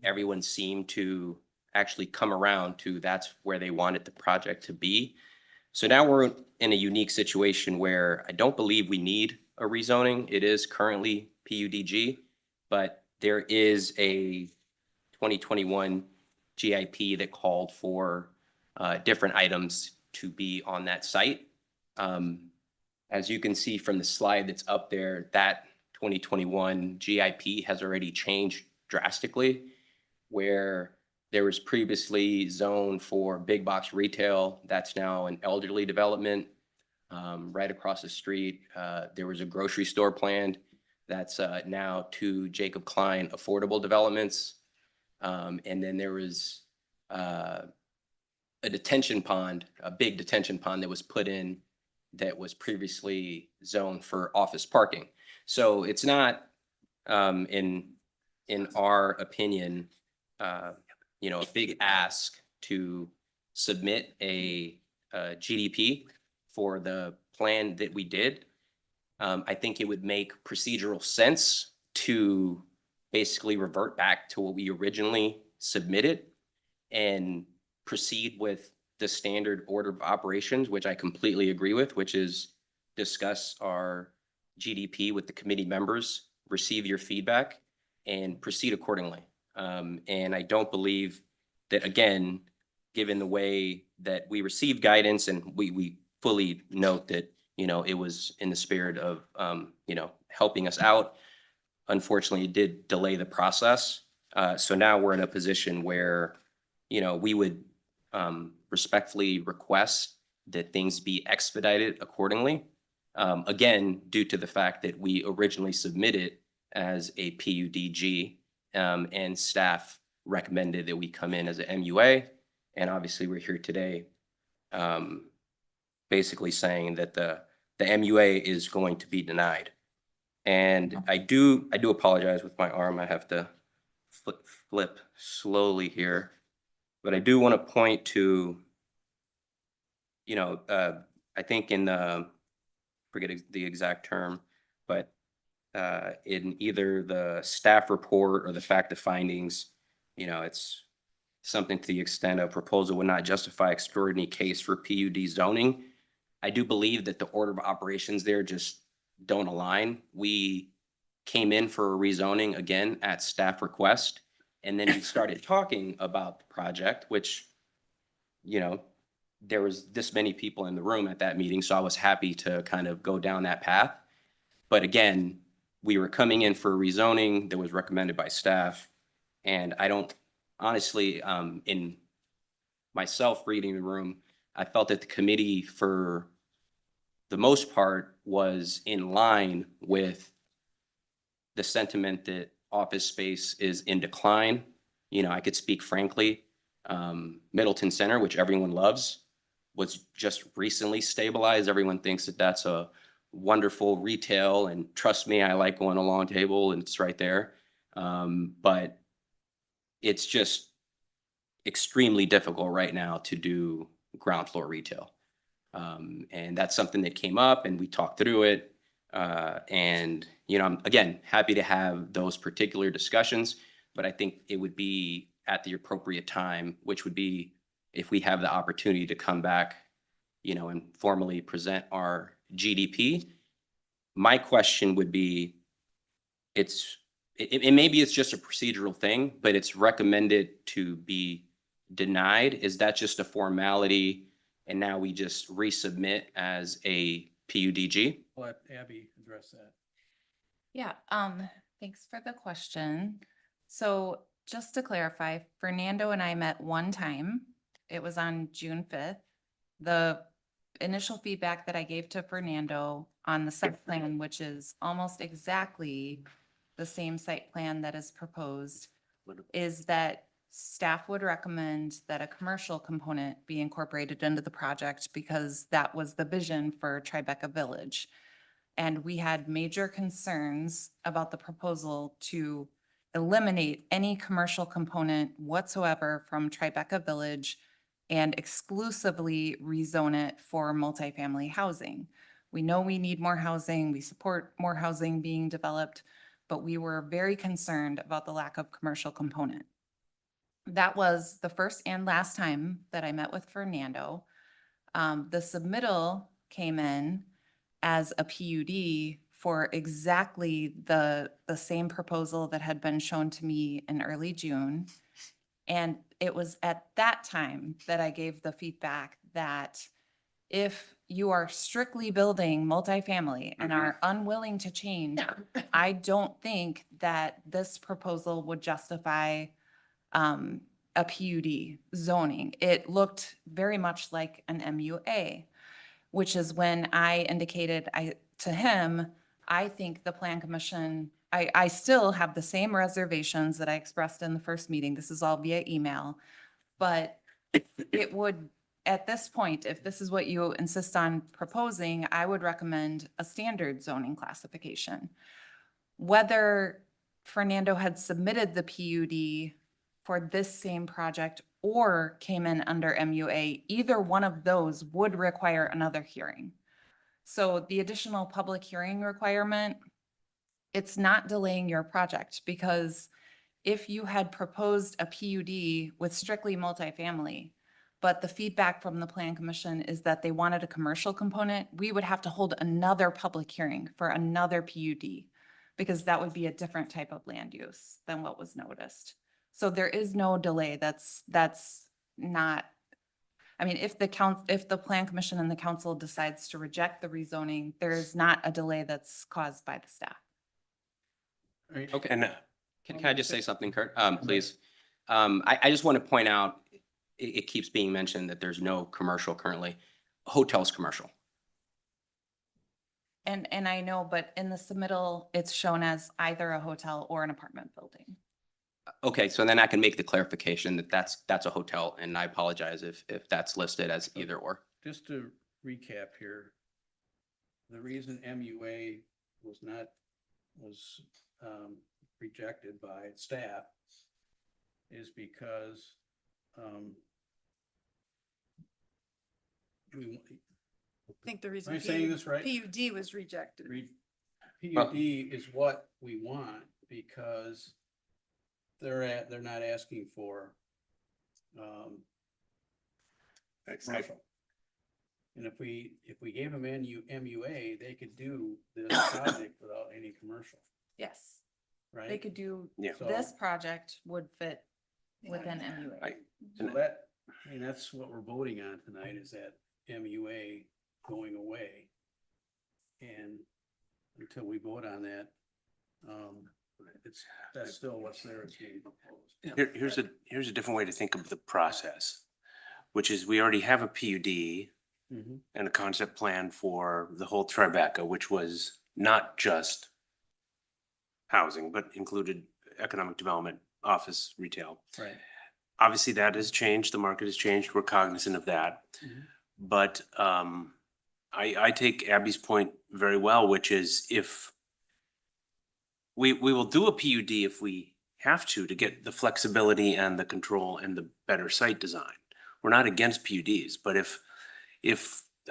[SPEAKER 20] everyone seemed to actually come around to that's where they wanted the project to be. So now we're in a unique situation where I don't believe we need a rezoning. It is currently PUDG, but there is a 2021 GIP that called for different items to be on that site. As you can see from the slide that's up there, that 2021 GIP has already changed drastically, where there was previously zoned for big box retail. That's now an elderly development. Right across the street, there was a grocery store planned. That's now 2 Jacob Klein affordable developments. And then there was a detention pond, a big detention pond that was put in that was previously zoned for office parking. So it's not, in our opinion, a big ask to submit a GDP for the plan that we did. I think it would make procedural sense to basically revert back to what we originally submitted and proceed with the standard order of operations, which I completely agree with, which is discuss our GDP with the committee members, receive your feedback, and proceed accordingly. And I don't believe that, again, given the way that we received guidance and we fully note that, it was in the spirit of, helping us out. Unfortunately, it did delay the process. So now we're in a position where, we would respectfully request that things be expedited accordingly. Again, due to the fact that we originally submitted as a PUDG, and staff recommended that we come in as an MUA. And obviously we're here today, basically saying that the MUA is going to be denied. And I do apologize with my arm. I have to flip slowly here, but I do want to point to, I think in the, forget the exact term, but in either the staff report or the fact of findings, it's something to the extent of proposal would not justify extraordinary case for PUD zoning. I do believe that the order of operations there just don't align. We came in for a rezoning again at staff request, and then we started talking about the project, which, there was this many people in the room at that meeting, so I was happy to kind of go down that path. But again, we were coming in for a rezoning that was recommended by staff. And I don't, honestly, in myself reading the room, I felt that the committee for the most part was in line with the sentiment that office space is in decline. I could speak frankly, Middleton Center, which everyone loves, was just recently stabilized. Everyone thinks that that's a wonderful retail, and trust me, I like going to Long Table and it's right there. But it's just extremely difficult right now to do ground floor retail. And that's something that came up and we talked through it. And, I'm, again, happy to have those particular discussions, but I think it would be at the appropriate time, which would be if we have the opportunity to come back, and formally present our GDP. My question would be, maybe it's just a procedural thing, but it's recommended to be denied. Is that just a formality and now we just resubmit as a PUDG?
[SPEAKER 2] Let Abby address that.
[SPEAKER 3] Yeah, thanks for the question. So just to clarify, Fernando and I met one time. It was on June 5th. The initial feedback that I gave to Fernando on the site plan, which is almost exactly the same site plan that is proposed, is that staff would recommend that a commercial component be incorporated into the project because that was the vision for Tribeca Village. And we had major concerns about the proposal to eliminate any commercial component whatsoever from Tribeca Village and exclusively rezone it for multifamily housing. We know we need more housing, we support more housing being developed, but we were very concerned about the lack of commercial component. That was the first and last time that I met with Fernando. The submittal came in as a PUD for exactly the same proposal that had been shown to me in early June. And it was at that time that I gave the feedback that if you are strictly building multifamily and are unwilling to change, I don't think that this proposal would justify a PUD zoning. It looked very much like an MUA, which is when I indicated to him, I think the Plan Commission, I still have the same reservations that I expressed in the first meeting. This is all via email. But it would, at this point, if this is what you insist on proposing, I would recommend a standard zoning classification. Whether Fernando had submitted the PUD for this same project or came in under MUA, either one of those would require another hearing. So the additional public hearing requirement, it's not delaying your project, because if you had proposed a PUD with strictly multifamily, but the feedback from the Plan Commission is that they wanted a commercial component, we would have to hold another public hearing for another PUD, because that would be a different type of land use than what was noticed. So there is no delay. That's not, I mean, if the Plan Commission and the council decides to reject the rezoning, there is not a delay that's caused by the staff.
[SPEAKER 20] Okay. And can I just say something, Kurt? Please. I just want to point out, it keeps being mentioned that there's no commercial currently. Hotel's commercial.
[SPEAKER 3] And I know, but in the submittal, it's shown as either a hotel or an apartment building.
[SPEAKER 20] Okay, so then I can make the clarification that that's a hotel, and I apologize if that's listed as either or.
[SPEAKER 2] Just to recap here, the reason MUA was rejected by staff is because
[SPEAKER 17] I think the reason
[SPEAKER 2] Am I saying this right?
[SPEAKER 17] PUD was rejected.
[SPEAKER 2] PUD is what we want because they're not asking for, commercial. And if we gave them MUA, they could do this project without any commercial,
[SPEAKER 3] Yes,
[SPEAKER 2] right?
[SPEAKER 3] they could do,
[SPEAKER 1] Yeah.
[SPEAKER 3] this project would fit within MUA.
[SPEAKER 1] Right.
[SPEAKER 2] So that, I mean, that's what we're voting on tonight is that MUA going away. And until we vote on that, that's still what's there, it's being proposed.
[SPEAKER 1] Here's a different way to think of the process, which is we already have a PUD
[SPEAKER 2] Mhm.
[SPEAKER 1] and a concept plan for the whole Tribeca, which was not just housing, but included economic development, office, retail.
[SPEAKER 2] Right.
[SPEAKER 1] Obviously, that has changed. The market has changed. We're cognizant of that.
[SPEAKER 2] Mhm.
[SPEAKER 1] But I take Abby's point very well, which is if we will do a PUD if we have to get the flexibility and the control and the better site design. We're not against PUDs, but if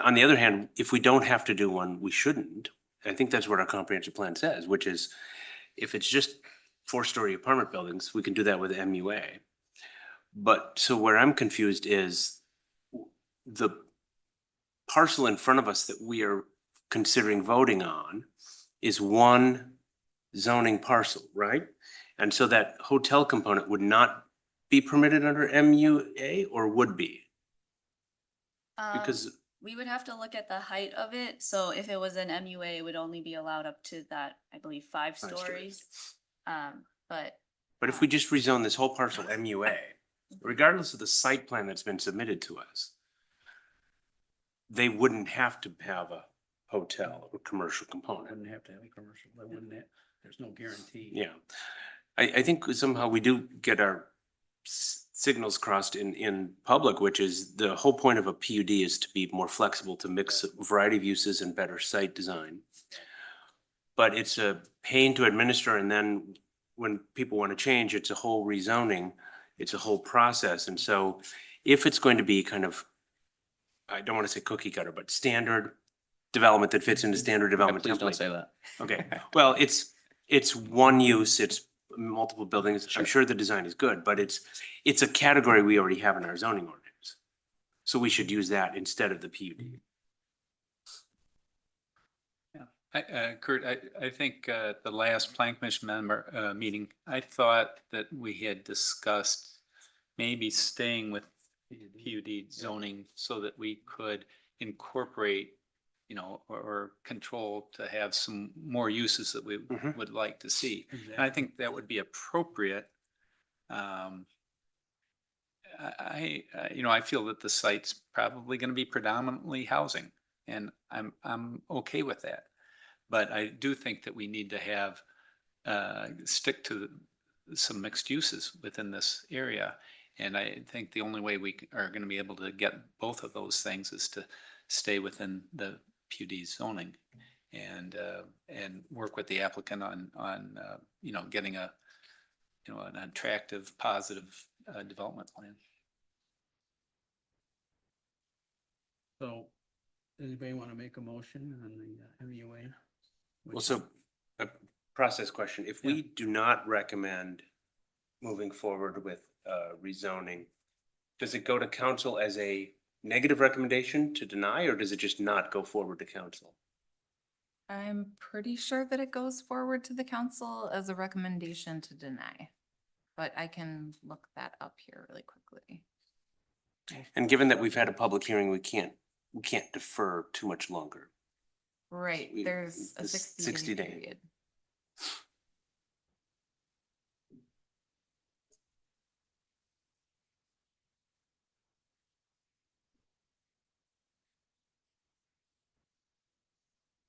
[SPEAKER 1] on the other hand, if we don't have to do one, we shouldn't. I think that's what our comprehensive plan says, which is if it's just 4-story apartment buildings, we can do that with MUA. But so where I'm confused is the parcel in front of us that we are considering voting on is one zoning parcel, right? And so that hotel component would not be permitted under MUA or would be? Because
[SPEAKER 12] We would have to look at the height of it. So if it was an MUA, it would only be allowed up to that, I believe, 5
[SPEAKER 1] 5
[SPEAKER 12] stories. But
[SPEAKER 1] if we just rezone this whole parcel MUA, regardless of the site plan that's been submitted to us, they wouldn't have to have a hotel or commercial component.
[SPEAKER 2] Wouldn't have to have a commercial, they wouldn't have, there's no guarantee.
[SPEAKER 1] Yeah. I think somehow we do get our signals crossed in public, which is the whole point of a PUD is to be more flexible, to mix a variety of uses and better site design. But it's a pain to administer, and then when people want to change, it's a whole rezoning, it's a whole process. And so if it's going to be kind of, I don't want to say cookie cutter, but standard development that fits into standard development
[SPEAKER 20] Please don't
[SPEAKER 1] template.
[SPEAKER 20] say that.
[SPEAKER 1] Okay, well, it's one use, it's multiple buildings. I'm sure the design is good, but it's a category we already have in our zoning ordinance. So we should use that instead of the PUD.
[SPEAKER 16] Kurt, I think the last Plan Commission member meeting, I thought that we had discussed maybe staying with PUD zoning so that we could incorporate, or control to have some more uses that we would like to see. And I think that would be appropriate. I feel that the site's probably going to be predominantly housing, and I'm okay with that. But I do think that we need to have, stick to some mixed uses within this area. And I think the only way we are going to be able to get both of those things is to stay within the PUD zoning and work with the applicant on getting an attractive, positive development plan.
[SPEAKER 2] So, does anybody want to make a motion on the MUA?
[SPEAKER 1] Well, so a process question, if we do not recommend moving forward with rezoning, does it go to council as a negative recommendation to deny, or does it just not go forward to council?
[SPEAKER 3] I'm pretty sure that it goes forward to the council as a recommendation to deny, but I can look that up here really quickly.
[SPEAKER 1] And given that we've had a public hearing, we can't defer too much longer.
[SPEAKER 3] Right, there's a 60 day period.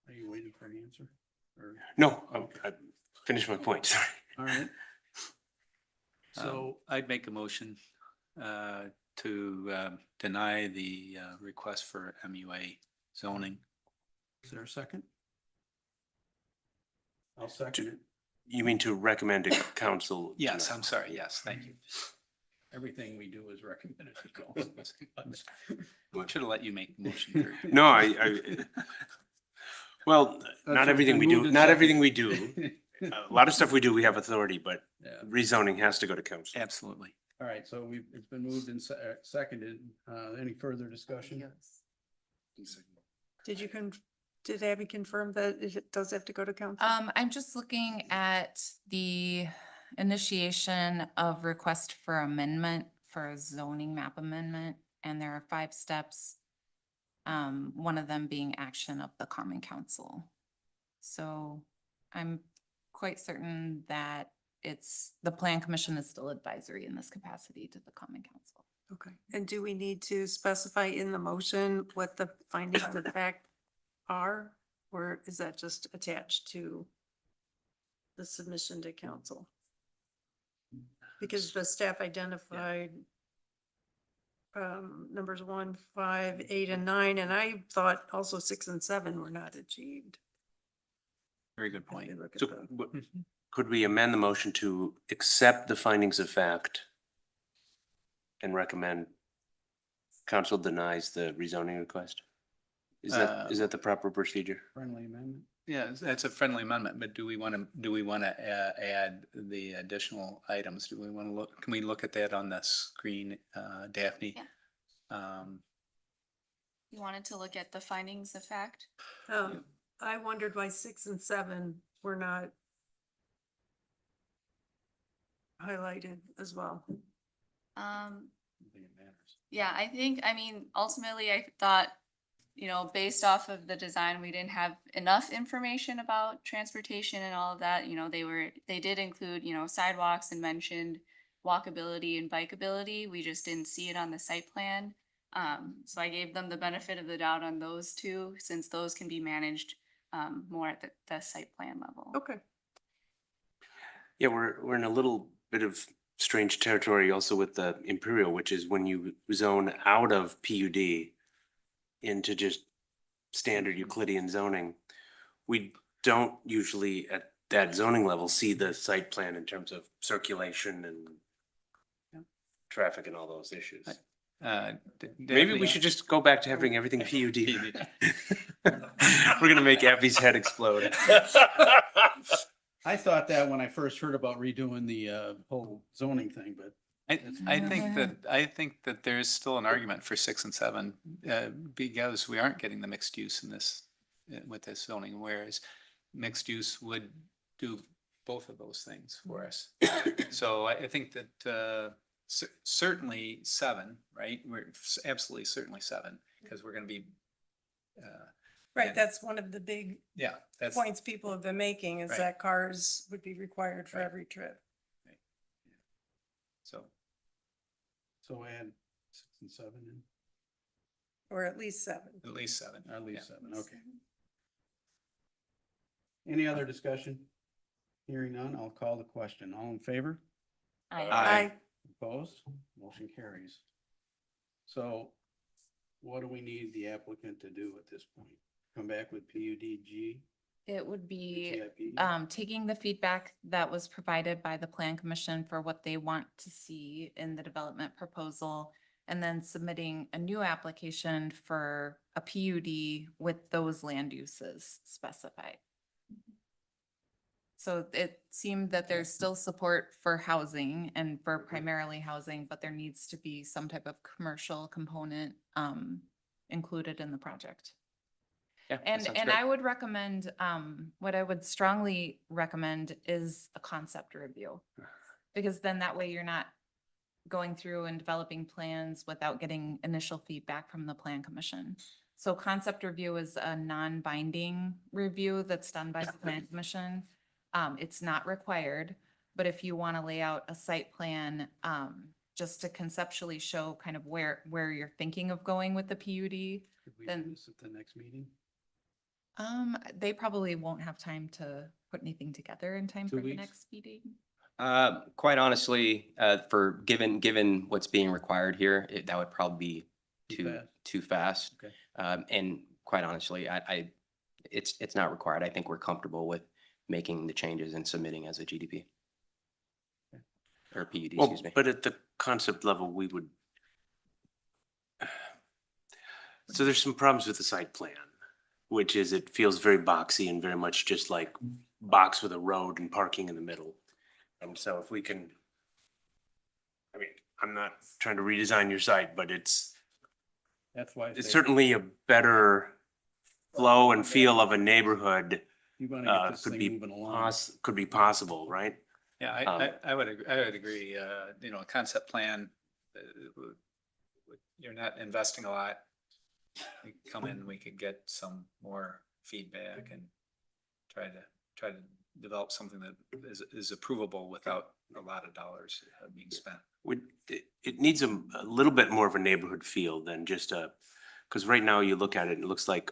[SPEAKER 2] Are you waiting for an answer? Or?
[SPEAKER 1] No, I finished my point, sorry.
[SPEAKER 2] All right. So
[SPEAKER 16] I'd make a motion to deny the request for MUA zoning.
[SPEAKER 2] is there a second? I'll second it.
[SPEAKER 1] You mean to recommend to council?
[SPEAKER 16] Yes, I'm sorry. Yes, thank you.
[SPEAKER 2] Everything we do is recommended to council.
[SPEAKER 16] Should have let you make the motion. Kurt.
[SPEAKER 1] No, Well,
[SPEAKER 2] That's
[SPEAKER 1] not
[SPEAKER 2] what's
[SPEAKER 1] everything
[SPEAKER 2] been
[SPEAKER 1] we
[SPEAKER 2] moved
[SPEAKER 1] do,
[SPEAKER 2] and
[SPEAKER 1] not everything we
[SPEAKER 2] seconded.
[SPEAKER 1] do. A lot of stuff we do, we have authority, but
[SPEAKER 2] Yeah.
[SPEAKER 1] rezoning has to go to council.
[SPEAKER 16] Absolutely.
[SPEAKER 2] All right, so it's been moved and seconded. Any further discussion?
[SPEAKER 17] Did you did Abby confirm that it does have to go to council?
[SPEAKER 3] I'm just looking at the initiation of request for amendment for a zoning map amendment, and there are 5 steps. One of them being action of the common council. So I'm quite certain that the plan commission is still advisory in this capacity to the common council.
[SPEAKER 17] Okay, and do we need to specify in the motion what the findings of fact are? Or is that just attached to the submission to council? Because the staff identified numbers 1, 5, 8, and 9, and I thought also 6 and 7 were not achieved.
[SPEAKER 16] Very good point.
[SPEAKER 17] Look at
[SPEAKER 1] So
[SPEAKER 17] the-
[SPEAKER 1] could we amend the motion to accept the findings of fact and recommend council denies the rezoning request? Is that the proper procedure?
[SPEAKER 2] Friendly amendment?
[SPEAKER 16] Yeah, that's a friendly amendment, but do we want to add the additional items? Do we want to look, can we look at that on the screen, Daphne?
[SPEAKER 12] Yeah. You wanted to look at the findings of fact?
[SPEAKER 17] I wondered why 6 and 7 were not highlighted as well.
[SPEAKER 12] Yeah, I mean, ultimately, I thought, based off of the design, we didn't have enough information about transportation and all of that. They did include, sidewalks and mentioned walkability and bikeability. We just didn't see it on the site plan. So I gave them the benefit of the doubt on those 2, since those can be managed more at the site plan level.
[SPEAKER 17] Okay.
[SPEAKER 1] Yeah, we're in a little bit of strange territory also with the Imperial, which is when you zone out of PUD into just standard Euclidean zoning, we don't usually at that zoning level see the site plan in terms of circulation and traffic and all those issues. Maybe we should just go back to having everything PUD. We're gonna make Abby's head explode.
[SPEAKER 2] I thought that when I first heard about redoing the whole zoning thing, but
[SPEAKER 16] I think that there's still an argument for 6 and 7, because we aren't getting the mixed use in this, with this zoning, whereas mixed use would do both of those things for us. So I think that certainly 7, right? We're absolutely certainly 7, because we're going to be.
[SPEAKER 17] Right, that's one of the big
[SPEAKER 16] that's
[SPEAKER 17] points people have been making, is
[SPEAKER 16] Right.
[SPEAKER 17] that cars would be required for every trip.
[SPEAKER 16] So
[SPEAKER 2] add 6 and 7 in,
[SPEAKER 17] Or at least 7.
[SPEAKER 16] at least 7.
[SPEAKER 2] at least 7, okay. Any other discussion? Hearing none, I'll call the question. All in favor?
[SPEAKER 16] Aye.
[SPEAKER 2] Opposed? Motion carries. So what do we need the applicant to do at this point? Come back with PUDG?
[SPEAKER 3] It would be
[SPEAKER 2] GIP?
[SPEAKER 3] taking the feedback that was provided by the plan commission for what they want to see in the development proposal, and then submitting a new application for a PUD with those land uses specified. So it seemed that there's still support for housing and for primarily housing, but there needs to be some type of commercial component included in the project.
[SPEAKER 20] Yeah, that
[SPEAKER 3] And
[SPEAKER 20] sounds
[SPEAKER 3] and
[SPEAKER 20] great.
[SPEAKER 3] I would recommend, what I would strongly recommend is a concept review. Because then that way you're not going through and developing plans without getting initial feedback from the plan commission. So concept review is a non-binding review that's done by the plan commission. It's not required, but if you want to lay out a site plan, just to conceptually show kind of where you're thinking of going with the PUD,
[SPEAKER 2] Could we
[SPEAKER 3] then
[SPEAKER 2] do this at the next meeting?
[SPEAKER 3] they probably won't have time to put anything together in time
[SPEAKER 2] 2
[SPEAKER 3] for the
[SPEAKER 2] weeks?
[SPEAKER 3] next meeting.
[SPEAKER 20] Quite honestly, for given what's being required here, that would probably be too fast.
[SPEAKER 2] Okay.
[SPEAKER 20] And quite honestly, it's not required. I think we're comfortable with making the changes and submitting as a GDP. Or PUD,
[SPEAKER 1] Well,
[SPEAKER 20] excuse me.
[SPEAKER 1] but at the concept level, we would. So there's some problems with the site plan. which is it feels very boxy and very much just like box with a road and parking in the middle. And so if we can, I mean, I'm not trying to redesign your site, but it's
[SPEAKER 2] That's why.
[SPEAKER 1] it's certainly a better flow and feel of a neighborhood.
[SPEAKER 2] You want to get this
[SPEAKER 1] Could
[SPEAKER 2] thing
[SPEAKER 1] be
[SPEAKER 2] moving along.
[SPEAKER 1] could be possible, right?
[SPEAKER 16] Yeah, I would agree, you know, a concept plan, you're not investing a lot. You come in, we could get some more feedback and try to develop something that is approvable without a lot of dollars being spent.
[SPEAKER 1] It needs a little bit more of a neighborhood feel than just because right now you look at it, it looks like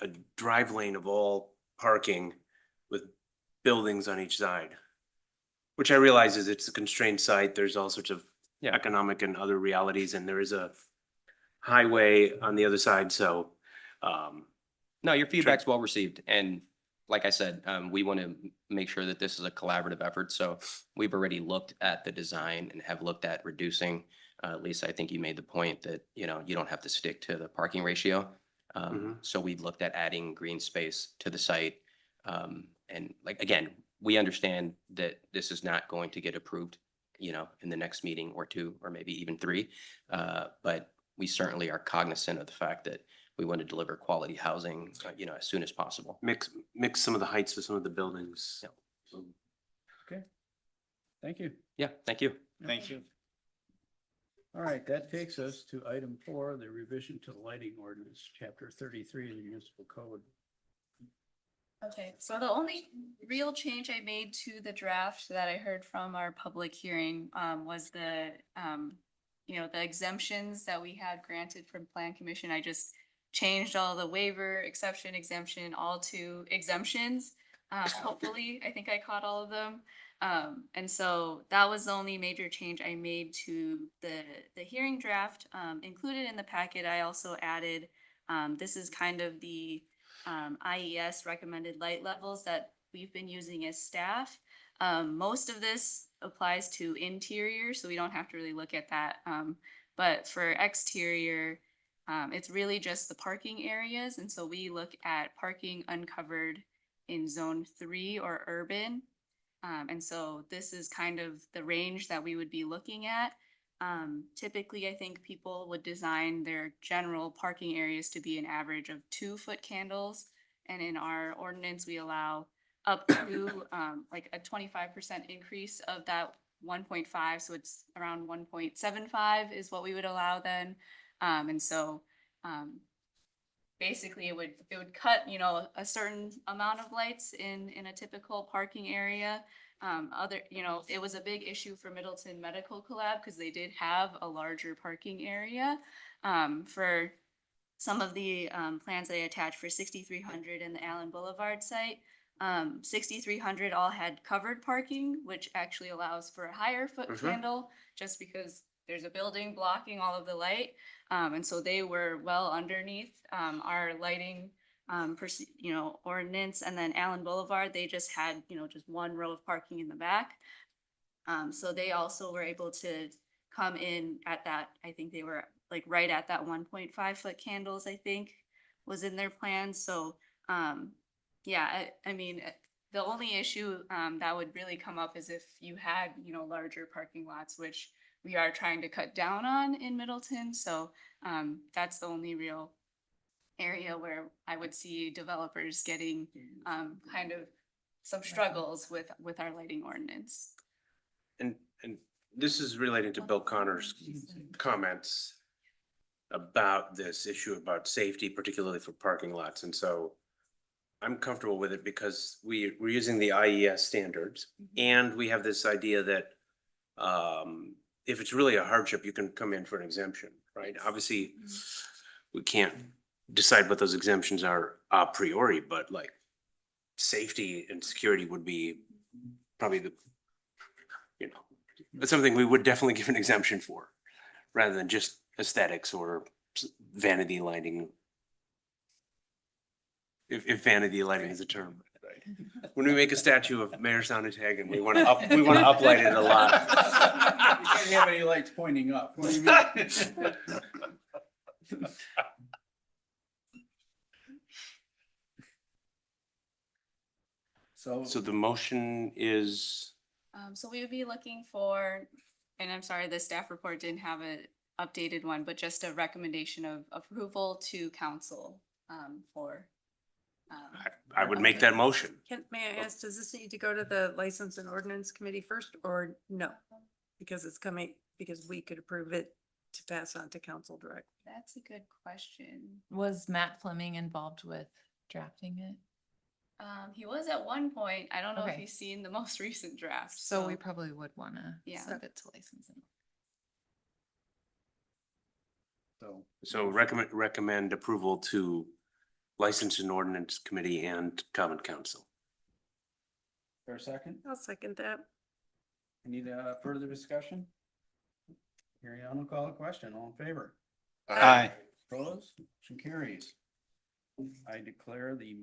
[SPEAKER 1] a drive lane of all parking with buildings on each side. Which I realize is it's a constrained site. There's all sorts of economic and other realities, and there is a highway on the other side, so.
[SPEAKER 20] No, your feedback's well received, and like I said, we want to make sure that this is a collaborative effort, so we've already looked at the design and have looked at reducing, Lisa, I think you made the point that, you know, you don't have to stick to the parking ratio. So we looked at adding green space to the site. And like, again, we understand that this is not going to get approved, you know, in the next meeting or two, or maybe even three. But we certainly are cognizant of the fact that we want to deliver quality housing, you know, as soon as possible.
[SPEAKER 1] Mix some of the heights with some of the buildings.
[SPEAKER 20] Yeah.
[SPEAKER 2] Okay. Thank you.
[SPEAKER 20] Yeah, thank you.
[SPEAKER 16] Thank you.
[SPEAKER 2] All right, that takes us to item 4, the revision to the lighting ordinance, chapter 33 of the municipal code.
[SPEAKER 12] Okay, so the only real change I made to the draft that I heard from our public hearing was the the exemptions that we had granted from Plan Commission. I just changed all the waiver, exception, exemption, all to exemptions. Hopefully, I think I caught all of them. And so that was the only major change I made to the hearing draft. Included in the packet, I also added, this is kind of the IES recommended light levels that we've been using as staff. Most of this applies to interior, so we don't have to really look at that. But for exterior, it's really just the parking areas. And so we look at parking uncovered in zone 3 or urban. And so this is kind of the range that we would be looking at. Typically, I think people would design their general parking areas to be an average of 2-foot candles. And in our ordinance, we allow up to like a 25% increase of that 1.5. So it's around 1.75 is what we would allow then. And so basically it would cut, you know, a certain amount of lights in a typical parking area. It was a big issue for Middleton Medical Collab because they did have a larger parking area. For some of the plans they attached for 6300 and the Allen Boulevard site, 6300 all had covered parking, which actually allows for a higher foot candle just because there's a building blocking all of the light. And so they were well underneath our lighting ordinance. And then Allen Boulevard, they just had, just one row of parking in the back. So they also were able to come in at that, I think they were like right at that 1.5 foot candles, I think was in their plan. So I mean, the only issue that would really come up is if you had, larger parking lots, which we are trying to cut down on in Middleton. So that's the only real area where I would see developers getting kind of some struggles with our lighting ordinance.
[SPEAKER 1] And this is relating to Bill Connor's comments about this issue about safety, particularly for parking lots. And so I'm comfortable with it because we're using the IES standards, and we have this idea that if it's really a hardship, you can come in for an exemption, right? Obviously, we can't decide what those exemptions are a priori, but like safety and security would be probably that's something we would definitely give an exemption for, rather than just aesthetics or vanity lighting. If vanity lighting is a term, right? When we make a statue of Mayor Sonnettag, we want to uplight it a lot.
[SPEAKER 2] You can't have any lights pointing up. What do you mean?
[SPEAKER 1] So the motion is,
[SPEAKER 12] So we would be looking for, and I'm sorry, the staff report didn't have a updated one, but just a recommendation of approval to council, for.
[SPEAKER 1] I would make that motion.
[SPEAKER 17] May I ask, does this need to go to the License and Ordinance Committee first or no? Because it's coming, because we could approve it to pass on to council direct.
[SPEAKER 12] That's a good question.
[SPEAKER 3] Was Matt Fleming involved with drafting it?
[SPEAKER 12] He was at one point. I don't know if
[SPEAKER 3] Okay.
[SPEAKER 12] he's seen the most recent draft.
[SPEAKER 3] So we probably would want to
[SPEAKER 12] Yeah.
[SPEAKER 3] send it to licensing.
[SPEAKER 1] So recommend approval to License and Ordinance Committee and Common Council.
[SPEAKER 2] For a second,
[SPEAKER 17] I'll second that.
[SPEAKER 2] any further discussion? Hearing none, I'll call a question. All in favor?
[SPEAKER 14] Aye.
[SPEAKER 2] Opposed? Motion carries. I declare the